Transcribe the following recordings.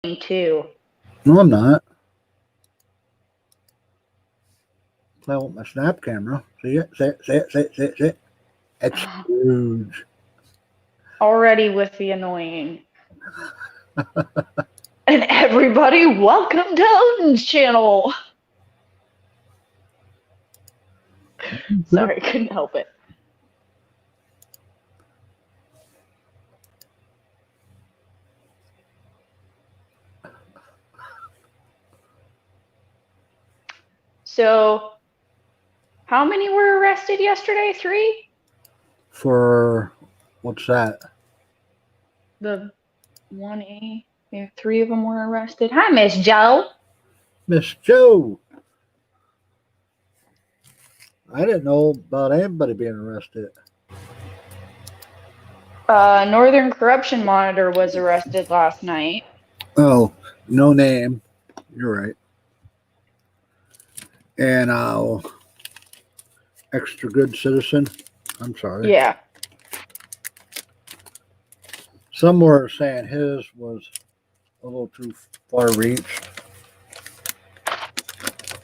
too. No, I'm not. Play with my snap camera. See it? See it? See it? See it? See it? See it? It's huge. Already with the annoying. And everybody, welcome to Odin's channel. Sorry, couldn't help it. So, how many were arrested yesterday? 3? For what's that? The 1A. 3 of them were arrested. Hi, Miss Joe. Miss Joe. I didn't know about anybody being arrested. Northern Corruption Monitor was arrested last night. Oh, no name. You're right. And extra good citizen. I'm sorry. Yeah. Some were saying his was a little too far reached.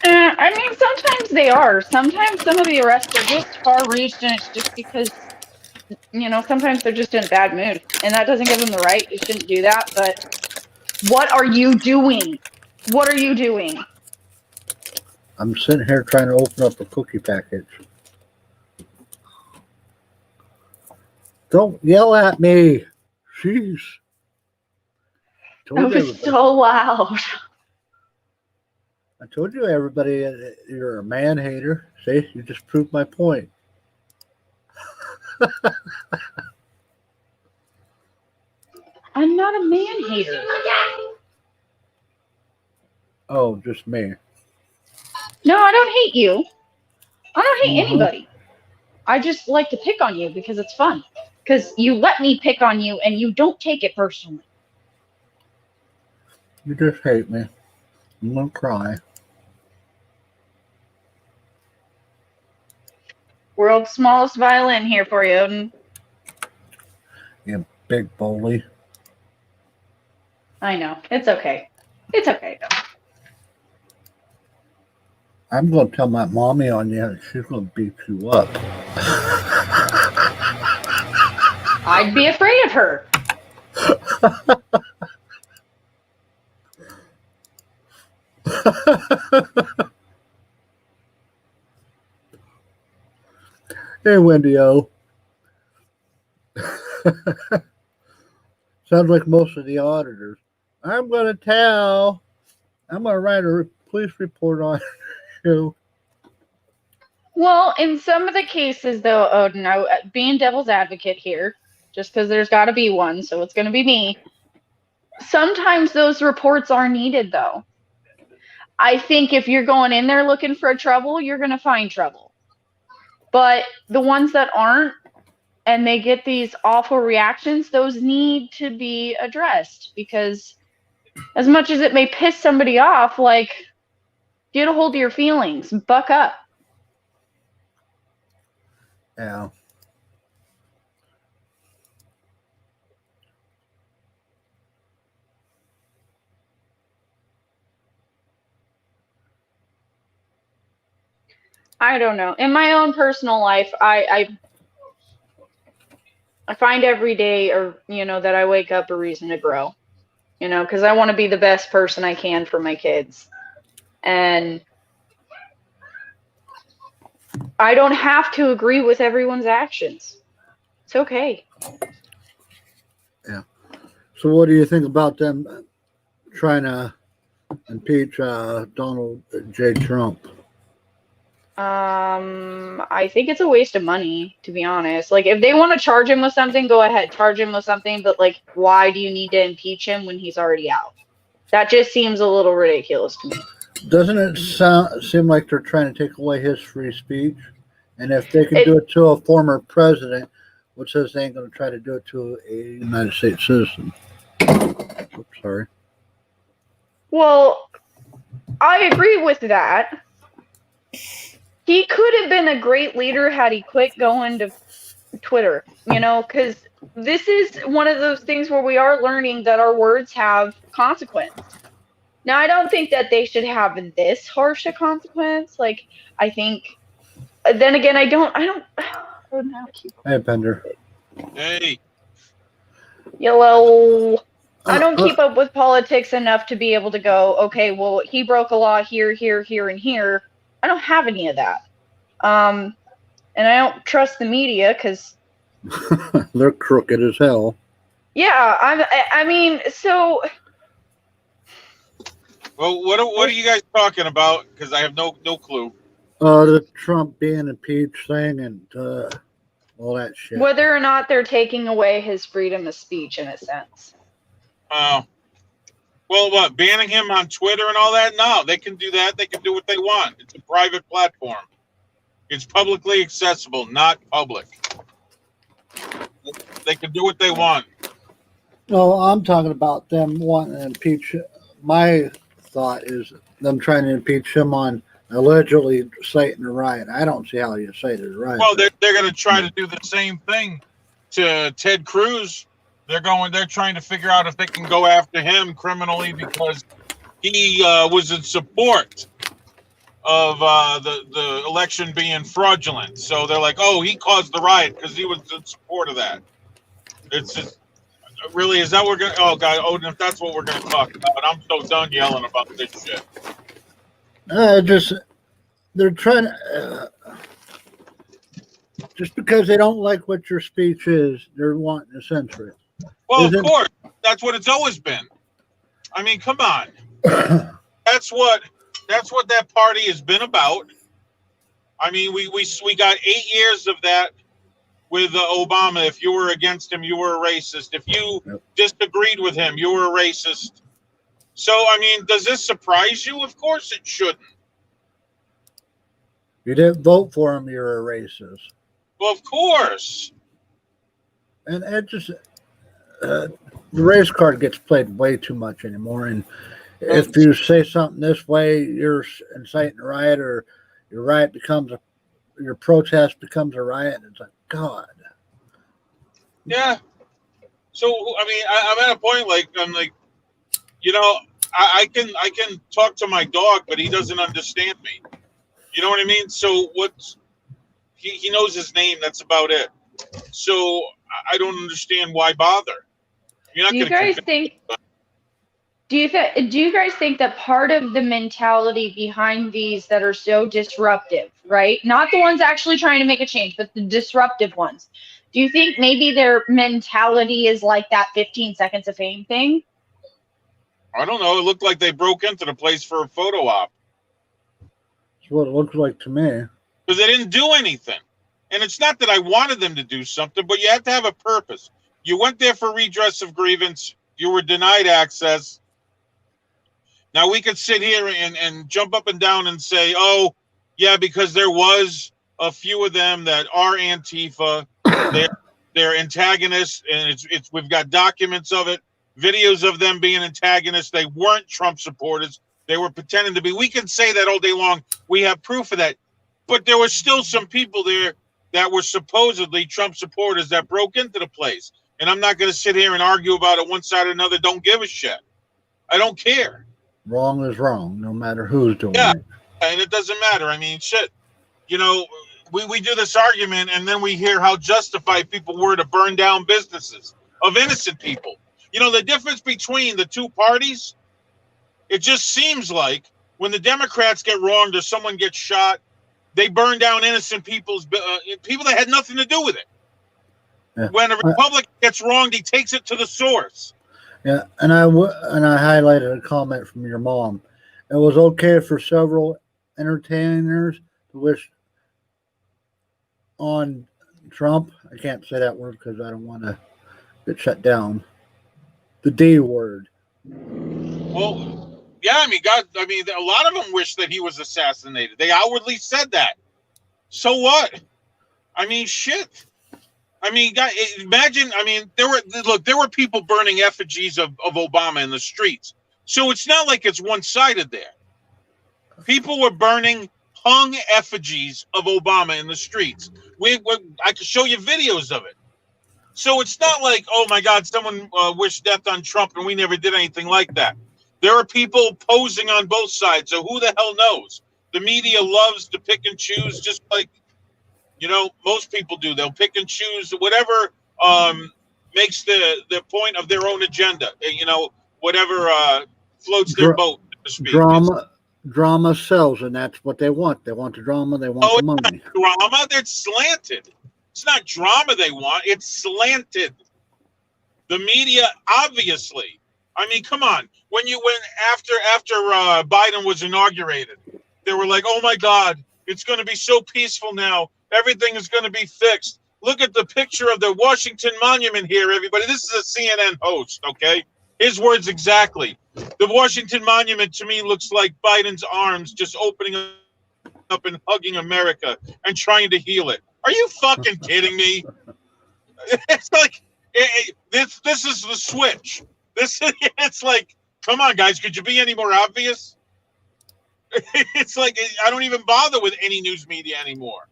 I mean, sometimes they are. Sometimes some of the arrests are just far reached, and it's just because, sometimes they're just in a bad mood. And that doesn't give them the right. You shouldn't do that. But what are you doing? What are you doing? I'm sitting here trying to open up a cookie package. Don't yell at me. Jeez. That was so loud. I told you, everybody, you're a man hater. See, you just proved my point. I'm not a man hater. Oh, just me. No, I don't hate you. I don't hate anybody. I just like to pick on you because it's fun. Because you let me pick on you and you don't take it personally. You just hate me. I'm going to cry. World's smallest violin here for you, Odin. You big bully. I know. It's okay. It's okay, though. I'm going to tell my mommy on you and she's going to beat you up. I'd be afraid of her. Hey, Wendy O. Sounds like most of the auditors. I'm going to tell. I'm going to write a police report on you. Well, in some of the cases, though, Odin, being devil's advocate here, just because there's got to be one, so it's going to be me. Sometimes those reports are needed, though. I think if you're going in there looking for trouble, you're going to find trouble. But the ones that aren't, and they get these awful reactions, those need to be addressed. Because as much as it may piss somebody off, get a hold of your feelings. Buck up. Yeah. I don't know. In my own personal life, I find every day, that I wake up a reason to grow, because I want to be the best person I can for my kids. And I don't have to agree with everyone's actions. It's okay. Yeah. So what do you think about them trying to impeach Donald J. Trump? I think it's a waste of money, to be honest. If they want to charge him with something, go ahead, charge him with something. But why do you need to impeach him when he's already out? That just seems a little ridiculous to me. Doesn't it seem like they're trying to take away his free speech? And if they can do it to a former president, what says they ain't going to try to do it to a United States citizen? Oops, sorry. Well, I agree with that. He could have been a great leader had he quit going to Twitter, because this is one of those things where we are learning that our words have consequence. Now, I don't think that they should have this harsh a consequence. Like, I think, then again, I don't keep up. Hey, Pender. Hey. Yellow. I don't keep up with politics enough to be able to go, okay, well, he broke a law here, here, here, and here. I don't have any of that. And I don't trust the media because they're crooked as hell. Yeah, I mean, so. Well, what are you guys talking about? Because I have no clue. The Trump being impeached thing and all that shit. Whether or not they're taking away his freedom of speech in a sense. Oh. Well, what, banning him on Twitter and all that? No, they can do that. They can do what they want. It's a private platform. It's publicly accessible, not public. They can do what they want. No, I'm talking about them wanting to impeach. My thought is them trying to impeach him on allegedly citing a riot. I don't see how you cite a riot. Well, they're going to try to do the same thing to Ted Cruz. They're trying to figure out if they can go after him criminally because he was in support of the election being fraudulent. So they're like, oh, he caused the riot because he was in support of that. It's just, really, is that what we're going to, oh, God, Odin, if that's what we're going to talk about, I'm so done yelling about this shit. They're trying to, just because they don't like what your speech is, they're wanting to censor it. Well, of course, that's what it's always been. I mean, come on. That's what that party has been about. I mean, we got 8 years of that with Obama. If you were against him, you were a racist. If you disagreed with him, you were a racist. So, I mean, does this surprise you? Of course it shouldn't. You didn't vote for him, you're a racist. Well, of course. And it just, the race card gets played way too much anymore. And if you say something this way, you're inciting a riot, or your riot becomes your protest becomes a riot. And it's like, God. Yeah. So, I mean, I'm at a point I'm like, you know, I can talk to my dog, but he doesn't understand me. You know what I mean? So he knows his name. That's about it. So I don't understand why bother. You're not Do you guys think that part of the mentality behind these that are so disruptive, right? Not the ones actually trying to make a change, but the disruptive ones. Do you think maybe their mentality is like that 15 seconds of fame thing? I don't know. It looked like they broke into the place for a photo op. That's what it looks like to me. Because they didn't do anything. And it's not that I wanted them to do something, but you have to have a purpose. You went there for redress of grievance. You were denied access. Now we could sit here and jump up and down and say, oh, yeah, because there was a few of them that are Antifa. They're antagonists, and we've got documents of it, videos of them being antagonists. They weren't Trump supporters. They were pretending to be. We can say that all day long. We have proof of that. But there were still some people there that were supposedly Trump supporters that broke into the place. And I'm not going to sit here and argue about it one side or another. Don't give a shit. I don't care. Wrong is wrong, no matter who's doing Yeah, it. and it doesn't matter. I mean, shit. You know, we do this argument, and then we hear how justified people were to burn down businesses of innocent people. You know, the difference between the two parties, it just seems like when the Democrats get wronged or someone gets shot, they burn down innocent people's people that had nothing to do with it. Yeah. When a Republican gets wronged, he takes it to the source. Yeah, and I highlighted a comment from your mom. It was okay for several entertainers to wish on Trump. I can't say that word because I don't want to get shut down. The D word. Well, yeah, I mean, God, I mean, a lot of them wish that he was assassinated. They outwardly said that. So what? I mean, shit. I mean, God, imagine. I mean, there were people burning effigies of Obama in the streets. So it's not like it's one-sided there. People were burning hung effigies of Obama in the streets. I could show you videos of it. So it's not like, oh my God, someone wished death on Trump and we never did anything like that. There are people posing on both sides, so who the hell knows? The media loves to pick and choose, just like, most people do. They'll pick and choose whatever makes the point of their own agenda. Whatever floats their boat, so to speak. Drama sells, and that's what they want. They want the drama. They want the money. Drama that's slanted. It's not drama they want. It's slanted. The media, obviously. I mean, come on. When after Biden was inaugurated, they were like, "Oh my God, it's going to be so peaceful now. Everything is going to be fixed. Look at the picture of the Washington Monument here, everybody." This is a CNN host, okay? His words exactly. The Washington Monument to me looks like Biden's arms just opening up and hugging America and trying to heal it. Are you fucking kidding me? It's like this is the switch. It's like, come on, guys, could you be any more obvious? It's like I don't even bother with any news media anymore,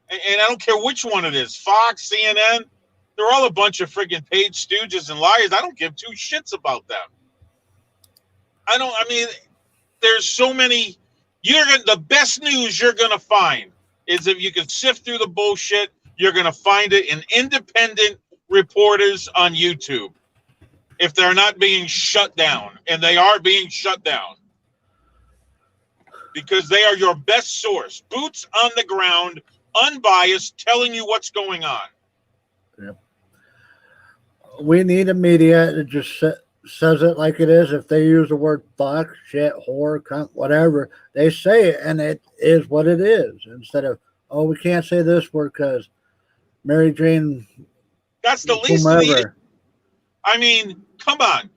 and I don't care which one it is, Fox, CNN. They're all a bunch of friggin' paid stooges and liars. I don't give two shits about them. I mean, there's so many. The best news you're gonna find is if you can sift through the bullshit. You're gonna find it in independent reporters on YouTube. If they're not being shut down, and they are being shut down, because they are your best source, boots on the ground, unbiased, telling you what's going on. Yeah. We need a media that just says it like it is. If they use the word fuck, shit, whore, cunt, whatever, they say it, and it is what it is. Instead of, oh, we can't say this word because Mary Jane. That's the least of the. I mean, come on.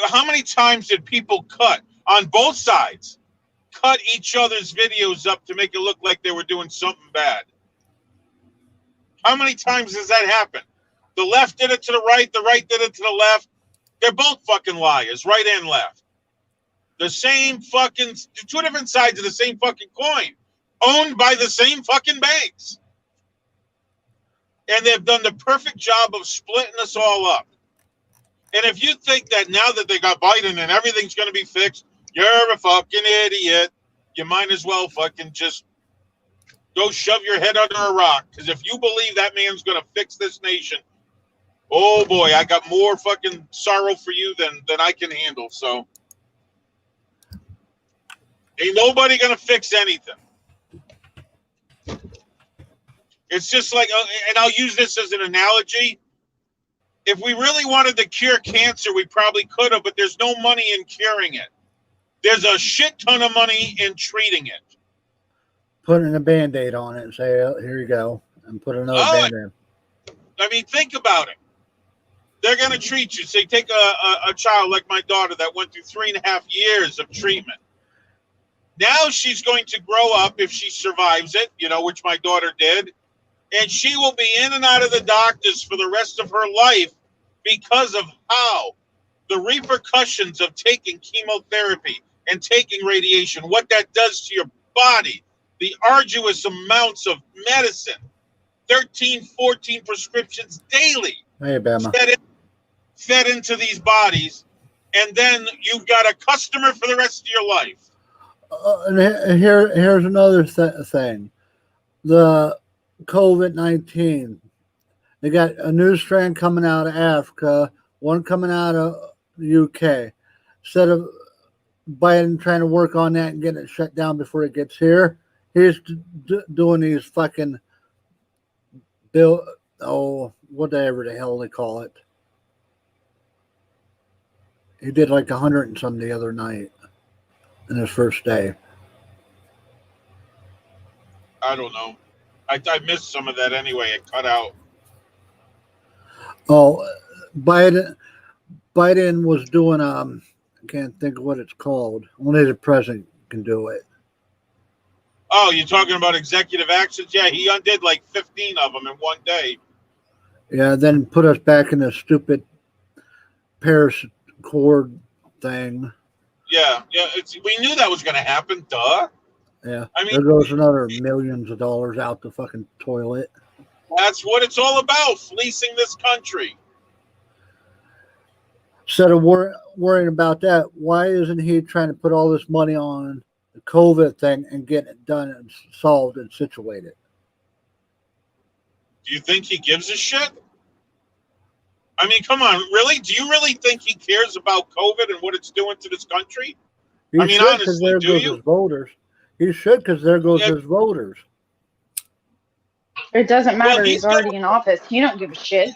How many times did people cut on both sides? Cut each other's videos up to make it look like they were doing something bad. How many times does that happen? The left did it to the right did it to the left. They're both fucking liars, right and left. The same fucking, two different sides of the same fucking coin, owned by the same fucking banks. And they've done the perfect job of splitting us all up. And if you think that now that they got Biden and everything's going to be fixed, you're a fucking idiot. You might as well fucking just go shove your head under a rock. Because if you believe that man's going to fix this nation, oh boy, I got more fucking sorrow for you than I can handle. So ain't nobody going to fix anything. It's just like, and I'll use this as an analogy. If we really wanted to cure cancer, we probably could have, but there's no money in curing it. There's a shit ton of money in treating it. Putting a Band-Aid on it and say, oh, here you go, and put another Band-Aid. I mean, think about it. They're going to treat you. Say, take a child like my daughter that went through 3.5 years of treatment. Now she's going to grow up, if she survives it, which my daughter did, and she will be in and out of the doctors for the rest of her life because of how the repercussions of taking chemotherapy and taking radiation, what that does to your body, the arduous amounts of medicine, 13, 14 prescriptions daily fed into these bodies, and then you've got a customer for the rest of your life. And here's another thing. The COVID-19. They got a new strand coming out of Africa, one coming out of the UK. Instead of Biden trying to work on that and getting it shut down before it gets here, he's doing these fucking whatever the hell they call it. He did like 100 and some the other night in his first day. I don't know. I missed some of that anyway. It cut out. Oh, Biden was doing I can't think of what it's called. Only the president can do it. Oh, you're talking about executive actions? Yeah, he undid like 15 of them in one day. Yeah, then put us back in the stupid Paris Accord thing. Yeah. We knew that was going to happen. Duh. Yeah. I mean, There goes another millions of dollars out the fucking toilet. that's what it's all about, fleecing this country. Instead of worrying about that, why isn't he trying to put all this money on the COVID thing and get it done and solved and situated? Do you think he gives a shit? I mean, come on, really? Do you really think he cares about COVID and what it's doing to this country? He I mean, should, because honestly, there do goes you? his voters. He should, because there goes Yeah, his voters. It doesn't well, matter. He's already in office. You don't give a shit.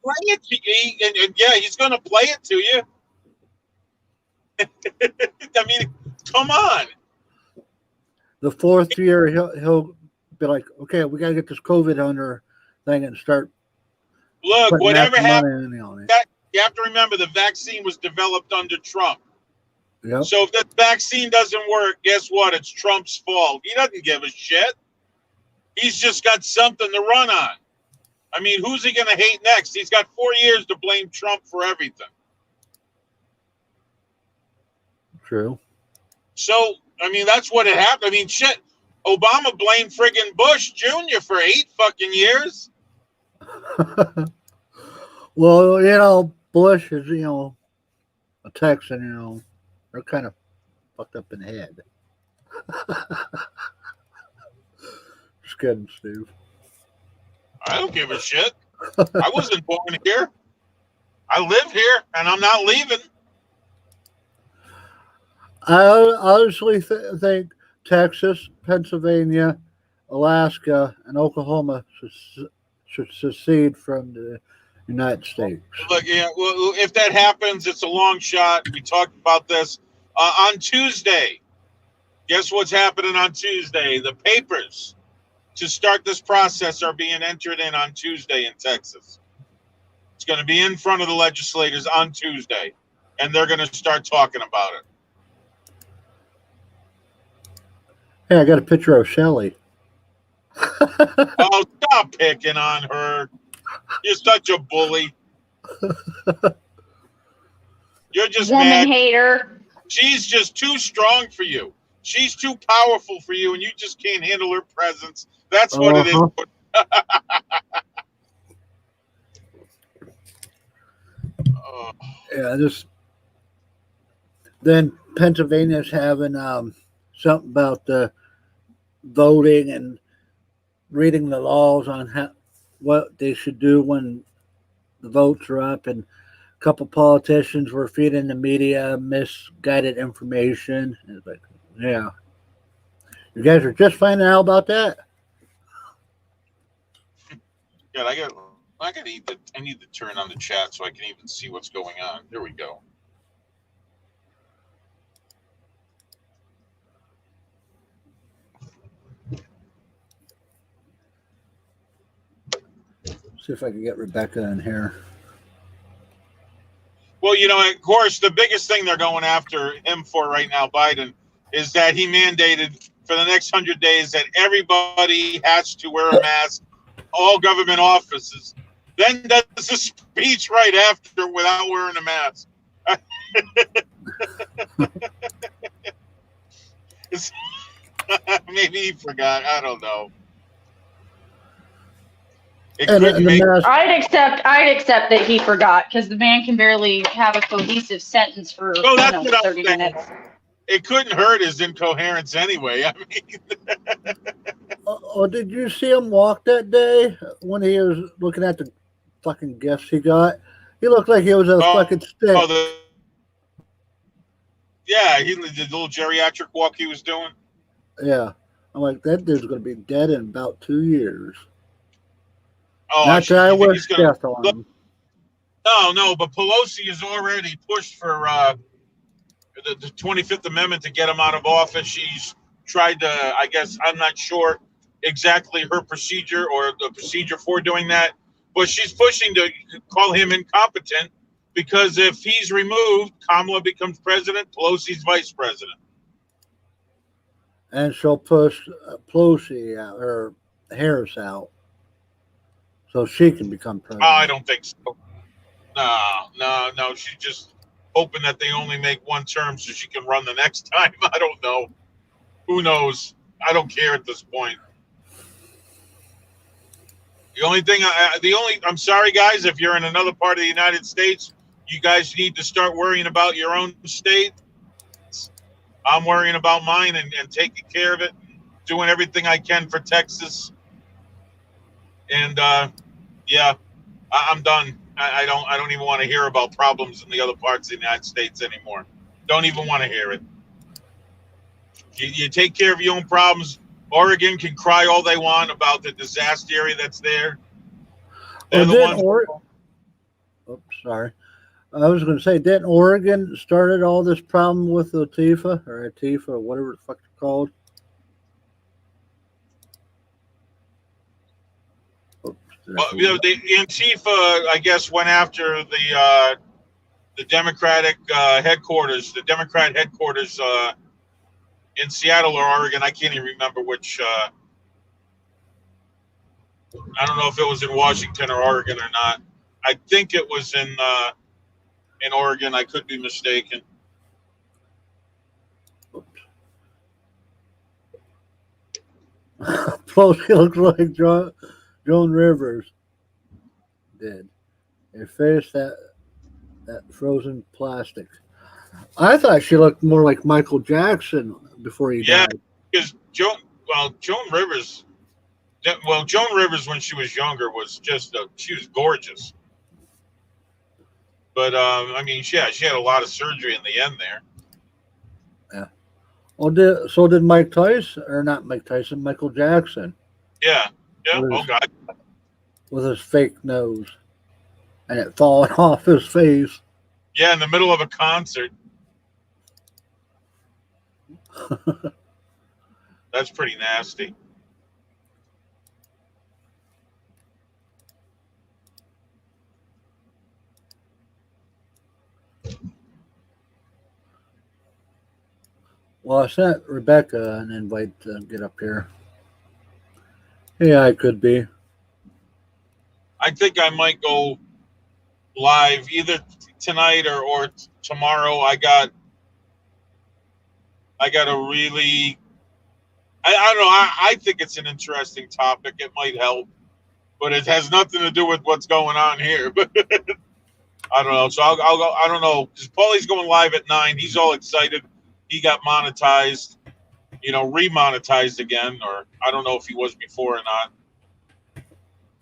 play it to you, and yeah, he's going to play it to you. I mean, come on. The fourth year, he'll be like, okay, we got to get this COVID under thing and start Look, putting whatever massive happened, money on it. you have to remember the vaccine was developed under Trump. Yep. So if the vaccine doesn't work, guess what? It's Trump's fault. He doesn't give a shit. He's just got something to run on. I mean, who's he going to hate next? He's got 4 years to blame Trump for everything. True. So, I mean, that's what it happened. I mean, shit, Obama blamed friggin' Bush Jr. for 8 fucking years. Well, Bush is, a Texan, they're kind of fucked up in the head. Just kidding, Steve. I don't give a shit. I wasn't born here. I live here, and I'm not leaving. I honestly think Texas, Pennsylvania, Alaska, and Oklahoma should secede from the United States. Look, yeah, well, if that happens, it's a long shot. We talked about this on Tuesday. Guess what's happening on Tuesday? The papers to start this process are being entered in on Tuesday in Texas. It's going to be in front of the legislators on Tuesday, and they're going to start talking about it. Hey, I got a picture of Shelley. Oh, stop picking on her. You're such a bully. You're just Woman mad. hater. She's just too strong for you. She's too powerful for you, and you just can't handle her presence. That's what it is. Yeah, then Pennsylvania's having something about the voting and reading the laws on what they should do when the votes are up, and a couple politicians were feeding the media misguided information. And it's like, yeah, you guys are just finding out about that. Yeah, I need to turn on the chat so I can even see what's going on. There we go. See if I can get Rebecca in here. Well, of course, the biggest thing they're going after him for right now, Biden, is that he mandated for the next 100 days that everybody has to wear a mask, all government offices. Then does a speech right after without wearing a mask. Maybe he forgot. I don't know. I'd accept that he forgot, because the man can barely have a cohesive sentence for 30 minutes. It couldn't hurt his incoherence anyway. I mean, did you see him walk that day when he was looking at the fucking gifts he got? He looked like he was a fucking stick. The little geriatric walk he was doing. Yeah, I'm like, that dude's going to be dead in about 2 years. Oh, not that I wish death on him. No, but Pelosi has already pushed for the 25th Amendment to get him out of office. She's tried to, I guess, I'm not sure exactly her procedure or the procedure for doing that, but she's pushing to call him incompetent, because if he's removed, Kamala becomes president, Pelosi's vice president. And she'll push Pelosi out, or Harris out, so she can become president. Oh, I don't think so. No. She's just hoping that they only make one term so she can run the next time. I don't know. Who knows? I don't care at this point. I'm sorry, guys, if you're in another part of the United States, you guys need to start worrying about your own state. I'm worrying about mine and taking care of it, doing everything I can for Texas. And yeah, I'm done. I don't even want to hear about problems in the other parts of the United States anymore. Don't even want to hear it. You take care of your own problems. Oregon can cry all they want about the disaster area that's there. They're the ones. Oops, sorry. I was going to say, didn't Oregon started all this problem with Antifa or whatever the fuck it's called? Oops, Well, the Antifa, I guess, went after the Democratic headquarters, the Democrat headquarters in Seattle or Oregon. I can't even remember which. I don't know if it was in Washington or Oregon or not. I think it was in Oregon. I could be mistaken. Plus, he looks like Joan Rivers did. Her face, that frozen plastic. I thought she looked more like Michael Jackson before he died. Because Joan Rivers. Well, Joan Rivers when she was younger was she was gorgeous. But I mean, she had a lot of surgery in the end there. Yeah. Well, so did Mike Tyson, or not Mike Tyson, Michael Jackson. Yeah. Oh God. With his fake nose, and it falling off his face. Yeah, in the middle of a concert. That's pretty nasty. Well, I sent Rebecca an invite to get up here. Yeah, I could be. I think I might go live either tonight or tomorrow. I got a really, I don't know. I think it's an interesting topic. It might help, but it has nothing to do with what's going on here. But I don't know. So I'll go. I don't know because Paulie's going live at 9. He's all excited. He got monetized, remonetized again, or I don't know if he was before or not.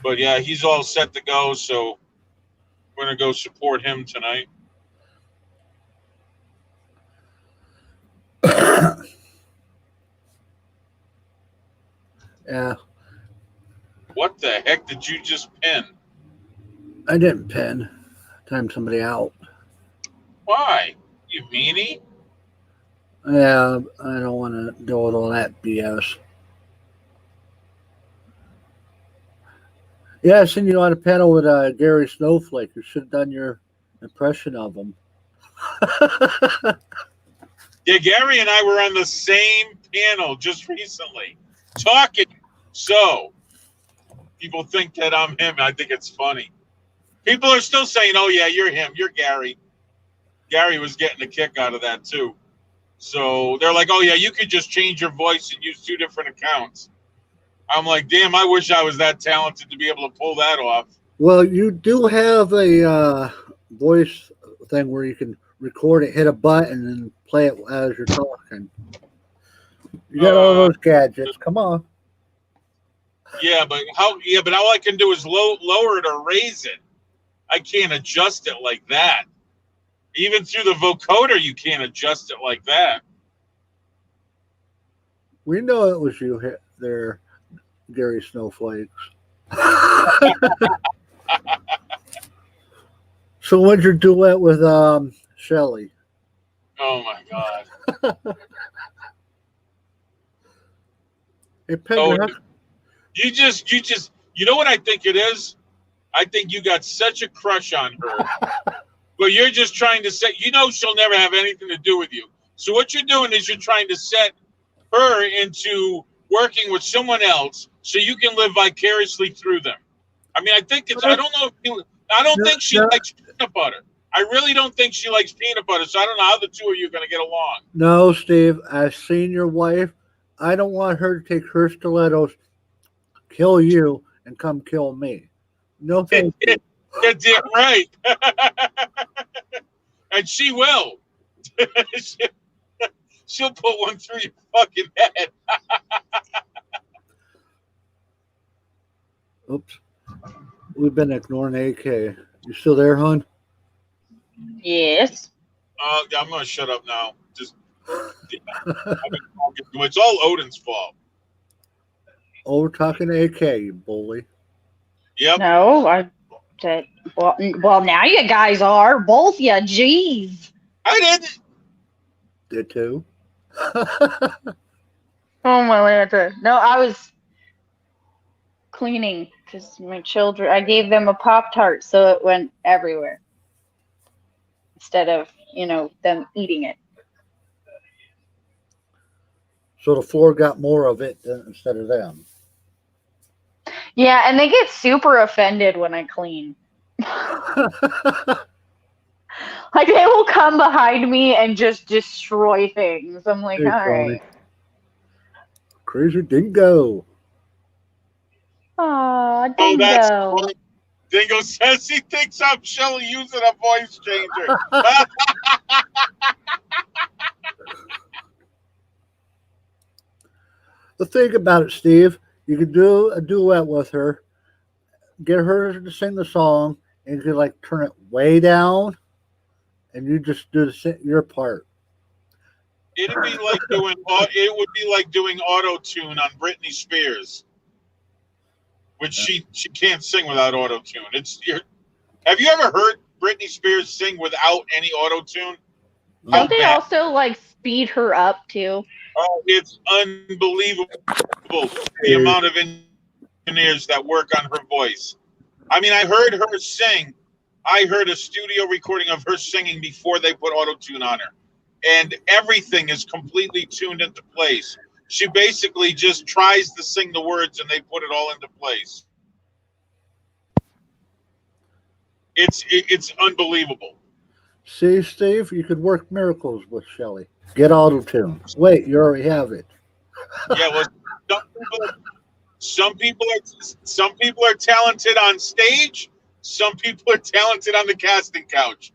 But yeah, he's all set to go. So we're gonna go support him tonight. Yeah. What the heck did you just pin? I didn't pin. Time somebody out. Why? You meanie? Yeah, I don't want to deal with all that BS. Yeah, I seen you on a panel with Gary Snowflake. You should have done your impression of him. Yeah, Gary and I were on the same panel just recently talking. So people think that I'm him. I think it's funny. People are still saying, oh, yeah, you're him. You're Gary. Gary was getting a kick out of that, too. So they're like, oh, yeah, you could just change your voice and use 2 different accounts. I'm like, damn, I wish I was that talented to be able to pull that off. Well, you do have a voice thing where you can record it, hit a button, and play it as you're talking. You got all those gadgets. Come on. Yeah, but all I can do is lower it or raise it. I can't adjust it like that. Even through the vocoder, you can't adjust it like that. We know it was you there, Gary Snowflakes. So when's your duet with Shelley? Oh my God. Hey, Peggy, you know what I think it is? I think you got such a crush on her. But you're just trying to set, she'll never have anything to do with you. So what you're doing is you're trying to set her into working with someone else so you can live vicariously through them. I mean, I think I don't think she likes peanut butter. I really don't think she likes peanut butter. So I don't know how the two of you are going to get along. No, Steve, I've seen your wife I don't want her to take her stilettos, kill you, and come kill me. No thank you. You're damn right. And she will. She'll put one through your fucking head. Oops. We've been ignoring AK. You still there, hon? Yes. I'm gonna shut up now. Just it's all Odin's fault. Oh, we're talking AK, you bully. Yep. No, I said. Well, now you guys are both you. Jeez. I didn't. Did too. Oh my Lanta. No, I was cleaning because my children. I gave them a Pop-Tart, so it went everywhere instead of them eating it. So the floor got more of it instead of them. Yeah, and they get super offended when I clean. Like they will come behind me and just destroy things. I'm like, Hey, all Tony. right. Crazy dingo. Aw, Oh, that's dingo. funny. Dingo says he thinks I'm Shelly using a voice changer. The thing about it, Steve, you could do a duet with her, get her to sing the song, and you could like turn it way down, and you just do your part. It would be like doing auto tune on Britney Spears, which she can't sing without auto tune. Have you ever heard Britney Spears sing without any auto tune? Don't they also like speed her up too? Oh, it's unbelievable the amount of engineers that work on her voice. I mean, I heard her sing. I heard a studio recording of her singing before they put auto tune on her, and everything is completely tuned into place. She basically just tries to sing the words, and they put it all into place. It's unbelievable. See, Steve, you could work miracles with Shelly. Get auto tune. Wait, you already have it. Yeah, well, some people are talented on stage. Some people are talented on the casting couch.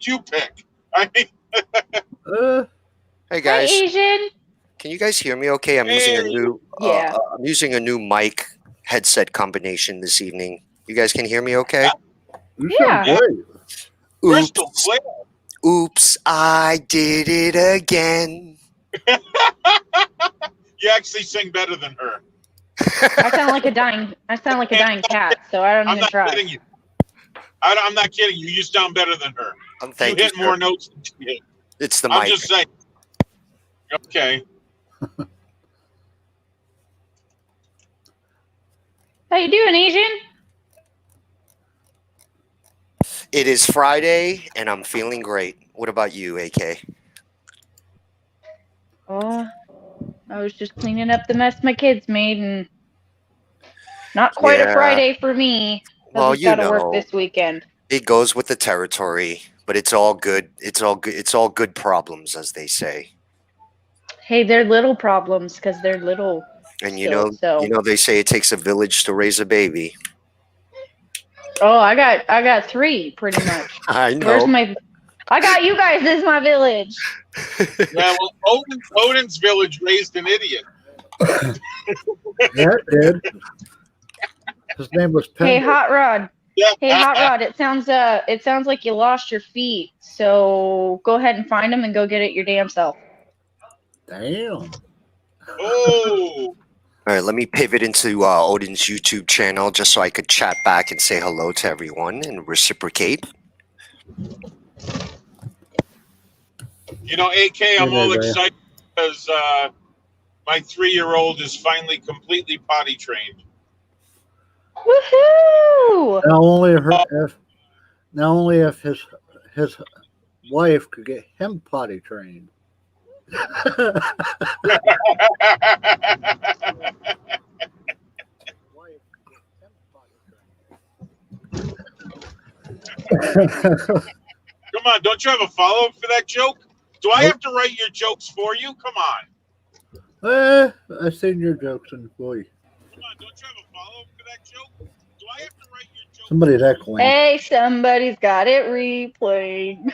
You pick. I mean, Hey Hi, guys, Asian. can you guys hear me? Okay, I'm using a Hey. new Yeah. I'm using a new mic headset combination this evening. You guys can hear me okay? You Yeah. sound great. crystal Oops, clear. oops, I did it again. You actually sing better than her. I sound like a dying cat, so I don't I'm even not try. kidding you. I'm not kidding you. You sound better than her. Thank You you, hit more sir. notes than she hit. It's the I'm mic. just saying. Okay. How you doing, Asian? It is Friday and I'm feeling great. What about you, AK? Oh, I was just cleaning up the mess my kids made, and not quite a Yeah, Friday for me because well, we've got to work this weekend. it goes with the territory, but it's all good. It's all good. It's all good problems, as they say. Hey, they're little problems because they're little And still. So, they say it takes a village to raise a baby. oh, I got 3 pretty much. I know. Where's my? I got you guys as my village. Yeah, well, Odin's village raised an idiot. Yeah, it did. His name was Hey, Pender. Hot Rod. Yeah. Hey, Hot Rod. It sounds like you lost your feet. So go ahead and find them and go get it your damn self. Damn. Oh. All right, let me pivot into Odin's YouTube channel just so I could chat back and say hello to everyone and reciprocate. You know, AK, I'm Hey, all Ray. excited because my 3-year-old is finally completely potty trained. Woohoo! Not only if his wife could get him potty trained. Come on, don't you have a follow-up for that joke? Do I have to write your jokes for you? Come on. I've seen your jokes in boy. Come on, don't you have a follow-up to that joke? Do I have to write your joke? Somebody's echoing. Hey, somebody's got it replayed.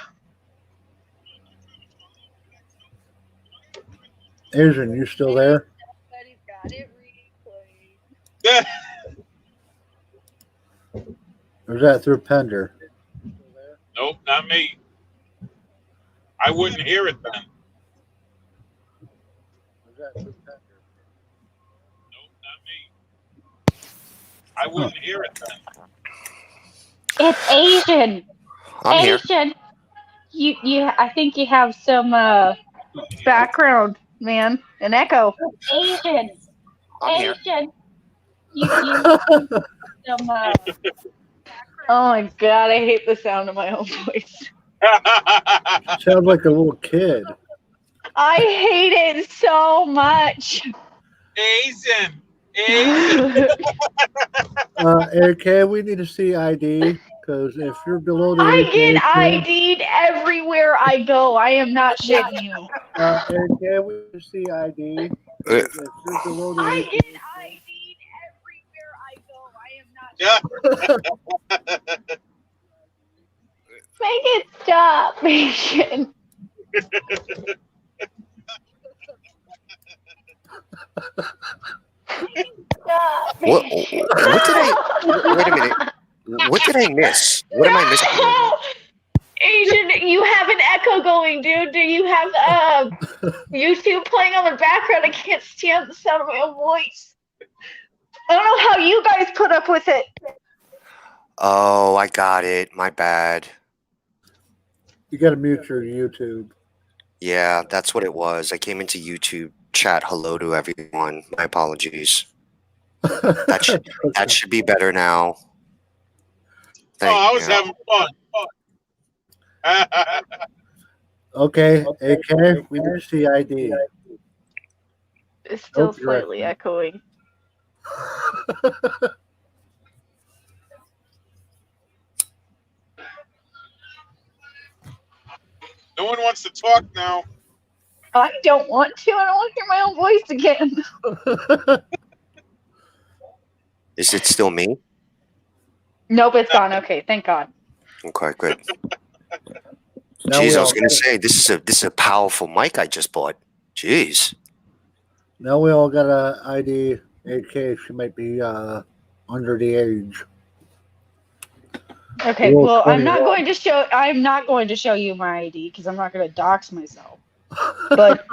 Asian, you still there? Somebody's got it replayed. Or is that through Pender? Nope, not me. I wouldn't hear it then. Nope, not me. I wouldn't hear it then. It's Asian. I'm here. Asian. I think you have some background, man, an echo. Asian. I'm here. Asian. You some Oh my god, I hate the sound of my own voice. Sounds like a little kid. I hate it so much. Asian. AK, we need to see ID because if you're below the I age get of 18, ID'd everywhere I go. I am not shitting you. AK, we need to see ID. If you're below the I age get ID'd everywhere I go. I am not shitting you. Make it stop, Asian. Stop. What did I? Wait a minute. What did I miss? What am I missing? Asian, you have an echo going, dude. Do you have YouTube playing on the background? I can't stand the sound of my own voice. I don't know how you guys put up with it. Oh, I got it. My bad. You got to mute your YouTube. Yeah, that's what it was. I came into YouTube chat. Hello to everyone. My apologies. That should be better now. I was having fun. Okay, AK, we need to see ID. It's still Nope, you're slightly echoing. No one wants to talk now. I don't want to. I don't want to hear my own voice again. Is it still me? Nope, it's gone. Okay, thank God. Okay, good. Now Jeez, we I was all- gonna say this is a powerful mic I just bought. Jeez. Now we all got a ID. AK, she might be under the age. Okay, Rule well, I'm 20. not going to show you my ID because I'm not going to dox myself. But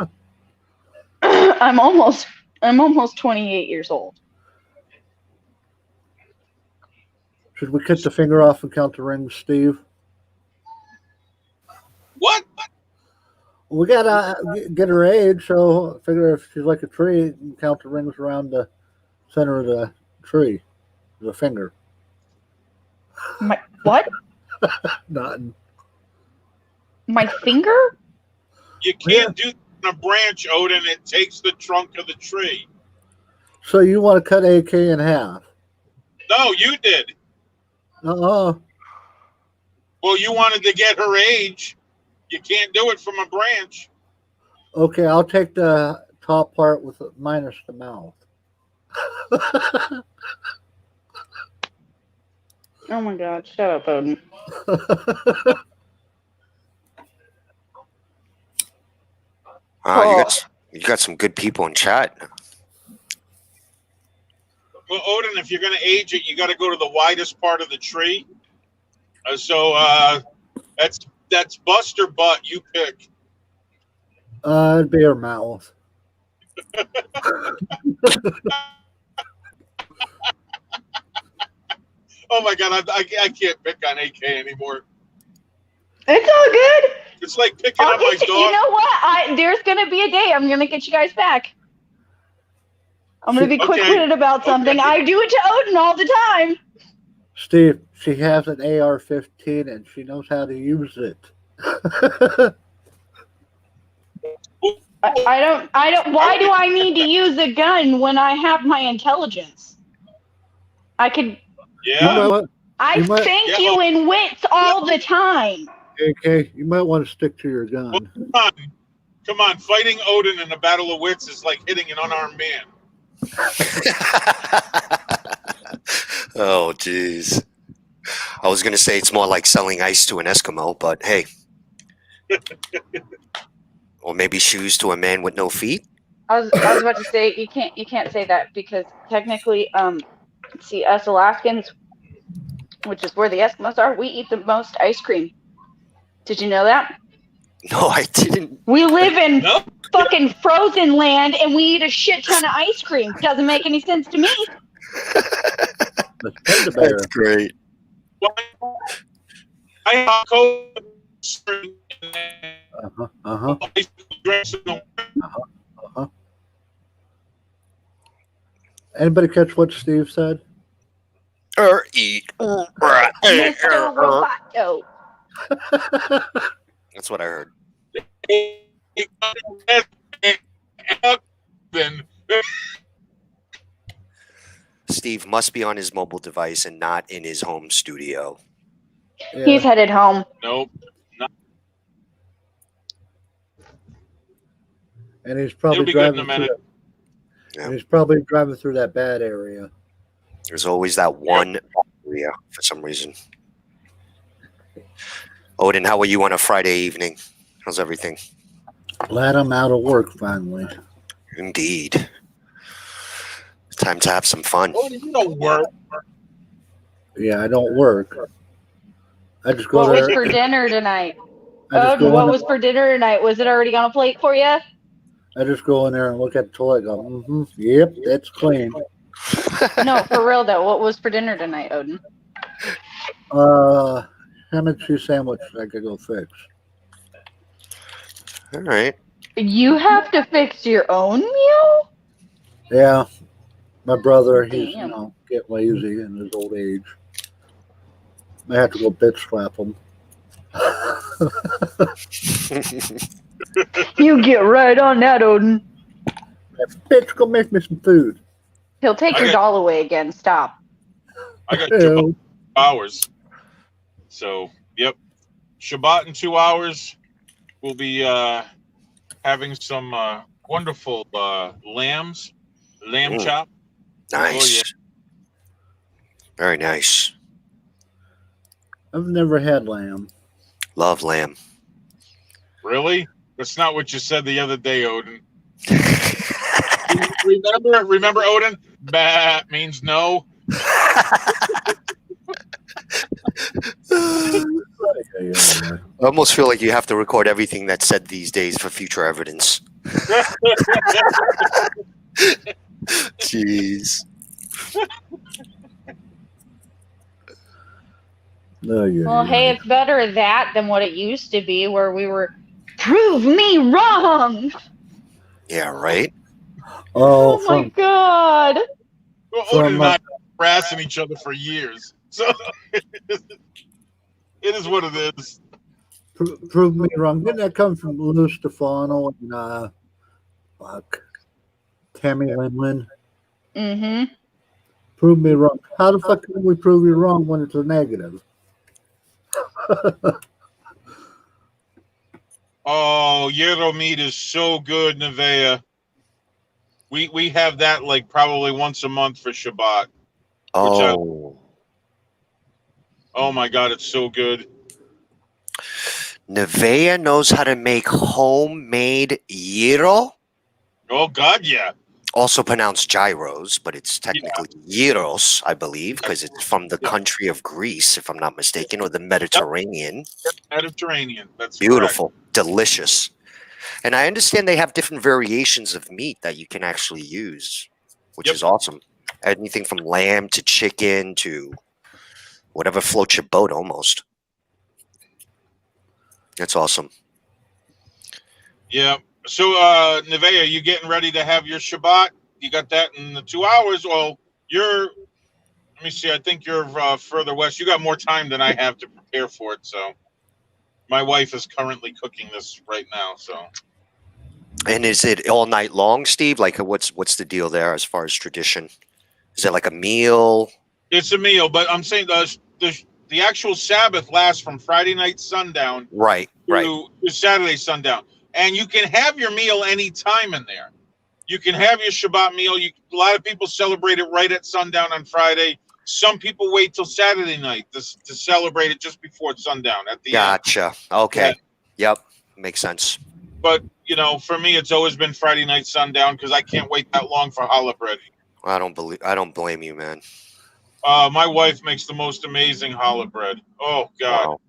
I'm almost 28 years old. Should we cut the finger off and count the rings, Steve? What? We gotta get her age, so figure if she's like a tree, you can count the rings around the center of the tree. The finger. My what? Nothing. My finger? You can't do a branch, Odin. It takes the trunk of the tree. So you want to cut AK in half? No, you did. Uh-uh. Well, you wanted to get her age. You can't do it from a branch. Okay, I'll take the top part with minus the mouth. Oh my God! Shut up, Odin. You got some good people in chat. Well, Odin, if you're going to age it, you got to go to the widest part of the tree. That's bust or butt. You pick. It'd be her mouth. Oh my God, I can't pick on AK anymore. It's all good. It's like picking up my dog. You know what? There's gonna be a day I'm gonna get you guys back. I'm gonna be quick-witted about something. I do it to Odin all the time. Steve, she has an AR-15 and she knows how to use it. I don't. Why do I need to use a gun when I have my intelligence? I could. Yeah. I thank you in wits all the time. AK, you might want to stick to your gun. Come on, fighting Odin in a battle of wits is like hitting an unarmed man. Oh, jeez. I was gonna say it's more like selling ice to an Eskimo, but hey. Or maybe shoes to a man with no feet. I was about to say you can't say that because technically, see, us Alaskans, which is where the Eskimos are, we eat the most ice cream. Did you know that? No, I didn't. We live in No, fucking frozen land and we eat a shit ton of ice cream. Doesn't make any sense to me. The panda bear. That's great. I have cold Anybody catch what Steve said? Mr. Roboto. That's what I heard. Then Steve must be on his mobile device and not in his home studio. Yeah. He's headed home. nope. And he's It'll probably be good in driving a through minute. Yeah. and he's probably driving through that bad area. There's always that one area for some reason. Odin, how are you on a Friday evening? How's everything? Glad I'm out of work finally. Indeed. Time to have some fun. Oh, you don't work. Yeah, I don't work. I just go What was there. for dinner tonight? I just go What in, was for dinner tonight? Was it already on a plate for you? I just go in there and look at the toilet. And go, yep, that's clean. No, for real though. What was for dinner tonight, Odin? Ham and cheese sandwich I could go fix. All right. You have to fix your own meal? Yeah, my brother, he's Damn. getting lazy in his old age. I have to go bitch slap him. You get right on that, Odin. Bitch, go make me some food. He'll take your doll away again. Stop. I got Ew. 2 hours. So, yep. Shabbat in 2 hours. We'll be having some wonderful lamb chop. Nice. Oh, yeah. Very nice. I've never had lamb. Love lamb. Really? That's not what you said the other day, Odin. Remember, Odin? Bah means no. Yeah. I almost feel like you have to record everything that's said these days for future evidence. Jeez. Well, hey, it's better that than what it used to be, where we were, prove me wrong. Yeah, right? Oh my God. Well, Odin and I have been harassing each other for years. So it is what it is. Prove me wrong. Didn't that come from Lou Stefano and Tammy Linlin? Mm-hmm. Prove me wrong. How the fuck can we prove you wrong when it's a negative? Oh, gyro meat is so good, Nevaeh. We have that like probably once a month for Shabbat. Oh. Oh my God, it's so good. Nevaeh knows how to make homemade gyro. Oh God, yeah. Also pronounced gyros, but it's technically gyros, I believe, because it's from the country of Greece, if I'm not mistaken, or the Mediterranean. Mediterranean. That's beautiful, delicious. And I understand they have different variations of meat that you can actually use, which is awesome. Anything from lamb to chicken to whatever floats your boat, almost. That's awesome. Yeah. So, Nevaeh, are you getting ready to have your Shabbat? You got that in the 2 hours? Well, let me see. I think you're further west. You got more time than I have to prepare for it. So, my wife is currently cooking this right now. So, and is it all night long, Steve? Like, what's the deal there as far as tradition? Is it like a meal? It's a meal, but I'm saying the actual Sabbath lasts from Friday night sundown right to Saturday sundown. and you can have your meal anytime in there. You can have your Shabbat meal. A lot of people celebrate it right at sundown on Friday. Some people wait till Saturday night to celebrate it just before sundown at the end. Gotcha. Okay. Yeah. Yep. Makes sense. But, for me, it's always been Friday night sundown because I can't wait that long for challah bread. I don't blame you, man. My wife makes the most amazing challah bread. Oh, God. Wow.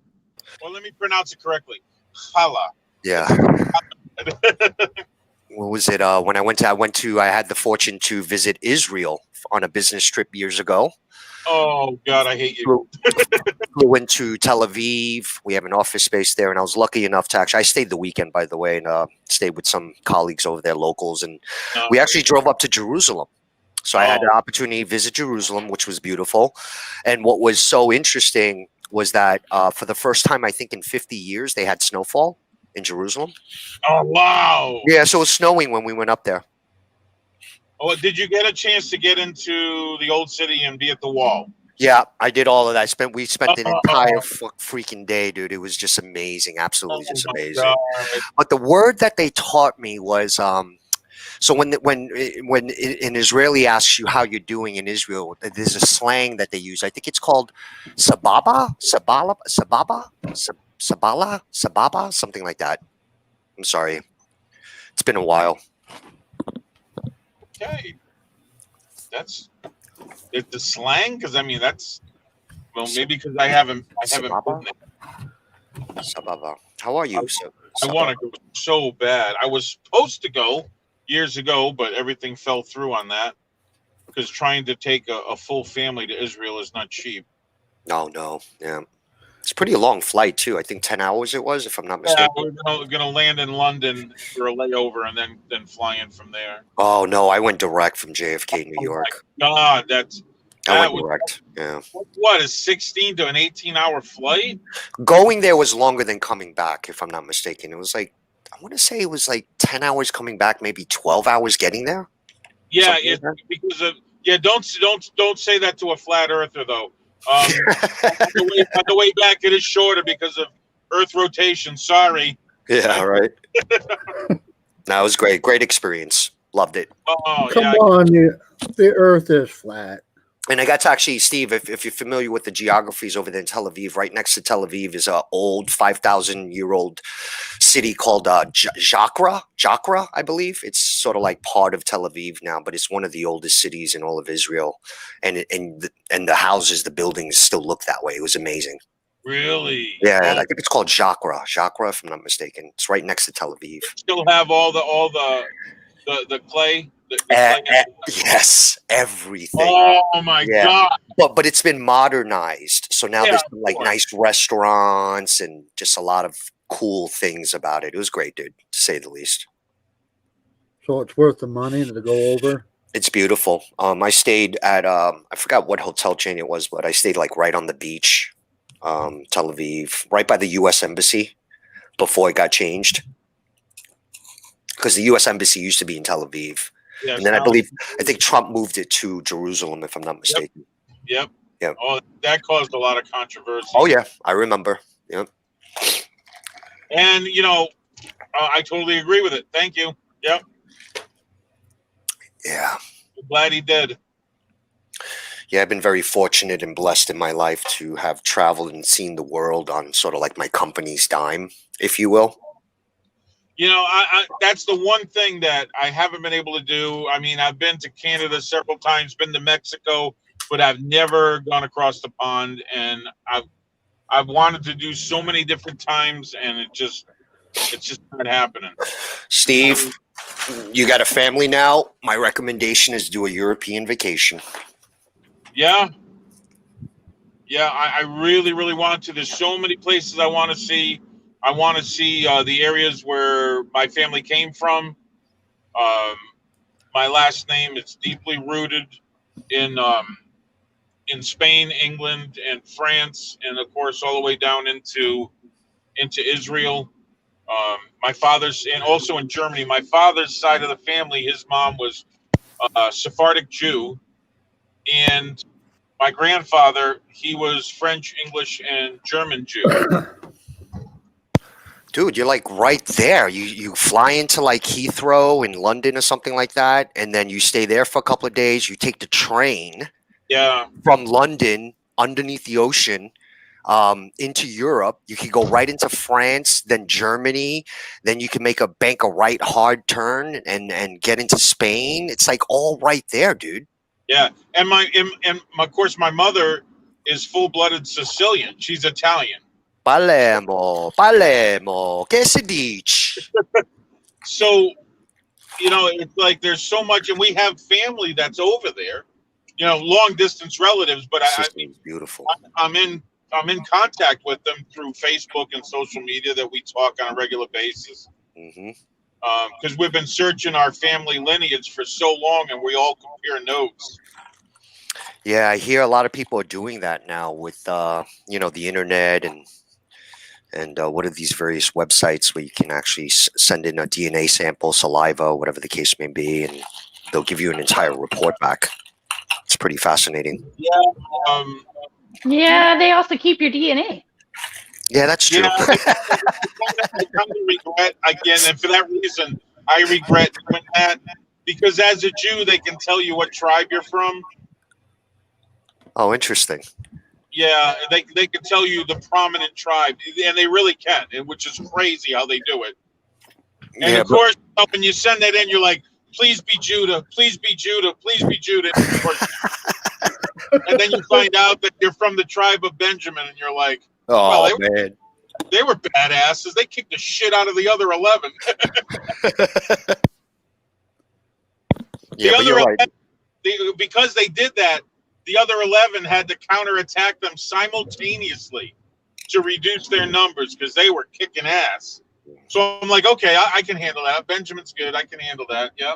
Well, let me pronounce it correctly. Challah. Yeah. What was it? When I had the fortune to visit Israel on a business trip years ago. Oh, God, I hate you. We went to Tel Aviv. We have an office space there, and I was lucky enough to I stayed the weekend, by the way, and stayed with some colleagues over there, locals, and we actually drove up to Jerusalem. So I had the opportunity to visit Jerusalem, which was beautiful. And what was so interesting was that for the first time, I think in 50 years, they had snowfall in Jerusalem. Oh, wow. Yeah, so it was snowing when we went up there. Oh, did you get a chance to get into the old city and be at the wall? Yeah, I did all of that. We spent an entire freaking day, dude. It was just amazing, absolutely just amazing. God. But the word that they taught me was so when an Israeli asks you how you're doing in Israel, there's a slang that they use. I think it's called sababa, something like that. I'm sorry, it's been a while. Okay, that's the slang because I mean that's maybe because I haven't Sababa? Sababa. How are you? I want to go so bad. I was supposed to go years ago, but everything fell through on that because trying to take a full family to Israel is not cheap. No, yeah. It's a pretty long flight too. I think 10 hours it was, if I'm not mistaken. Yeah, we're gonna land in London for a layover and then fly in from there. Oh no, I went direct from JFK, New York. God, I went direct. Yeah. What is 16 to an 18-hour flight? Going there was longer than coming back, if I'm not mistaken. It was like I want to say it was like 10 hours coming back, maybe 12 hours getting there. Yeah, it's because of don't say that to a flat earther though. On the way back, it is shorter because of Earth rotation. Sorry. Yeah, right. That was great. Great experience. Loved it. Oh, Come on, the Earth is flat. And I got to actually, Steve, if you're familiar with the geographies over there in Tel Aviv, right next to Tel Aviv is an old 5,000-year-old city called Jakra, I believe. It's sort of like part of Tel Aviv now, but it's one of the oldest cities in all of Israel. And the houses, the buildings still look that way. It was amazing. Really? Yeah, I think it's called Jakra, if I'm not mistaken. It's right next to Tel Aviv. Still have all the clay. Yes, everything. Oh my God! But it's been modernized, so now there's like nice restaurants and just a lot of cool things about it. It was great, dude, to say the least. So it's worth the money to go over. It's beautiful. I stayed at I forgot what hotel chain it was, but I stayed like right on the beach, Tel Aviv, right by the U.S. Embassy before it got changed, because the U.S. Embassy used to be in Tel Aviv. Yes, and then I think Trump moved it to Jerusalem, if I'm not mistaken. Yep. Oh, that caused a lot of controversy. Oh yeah, I remember. Yep. And I totally agree with it. Thank you. Yep. Yeah. I'm glad he did. Yeah, I've been very fortunate and blessed in my life to have traveled and seen the world on sort of like my company's dime, if you will. I that's the one thing that I haven't been able to do. I mean, I've been to Canada several times, been to Mexico, but I've never gone across the pond. And I've wanted to do so many different times, and it's just not happening. Steve, you got a family now. My recommendation is do a European vacation. Yeah. Yeah, I really, really want to. There's so many places I want to see. I want to see the areas where my family came from. My last name is deeply rooted in Spain, England, and France, and of course all the way down into Israel. My father's, and also in Germany. My father's side of the family, his mom was a Sephardic Jew, and my grandfather, he was French, English, and German Jew. Dude, you're like right there. You fly into like Heathrow in London or something like that, and then you stay there for a couple of days. You take the train Yeah. from London underneath the ocean into Europe. You can go right into France, then Germany. Then you can bank a right hard turn and get into Spain. It's like all right there, dude. Yeah. And of course, my mother is full-blooded Sicilian. She's Italian. Palermo, Palermo, che si dice? So, it's like there's so much, and we have family that's over there, long distance relatives, but Sicily's beautiful. I'm in contact with them through Facebook and social media that we talk on a regular basis. Hmm. Because we've been searching our family lineage for so long, and we all compare notes. Yeah, I hear a lot of people are doing that now with the internet and what are these various websites where you can actually send in a DNA sample, saliva, whatever the case may be, and they'll give you an entire report back. It's pretty fascinating. Yeah. Yeah, they also keep your DNA. Yeah, that's true. Yeah. I kind of regret again, and for that reason, I regret doing that because as a Jew, they can tell you what tribe you're from. Oh, interesting. Yeah, they can tell you the prominent tribe, and they really can, which is crazy how they do it. And Yeah, of course, when you send that in, you're like, "Please be Judah, please be Judah, please be Judah." And then you find out that you're from the tribe of Benjamin, and you're like, oh "Well, man. they were badasses. They kicked the shit out of the other 11." Yeah, but you're right. Because they did that, the other 11 had to counterattack them simultaneously to reduce their numbers because they were kicking ass. So I'm like, okay, I can handle that. Benjamin's good. I can handle that. Yeah.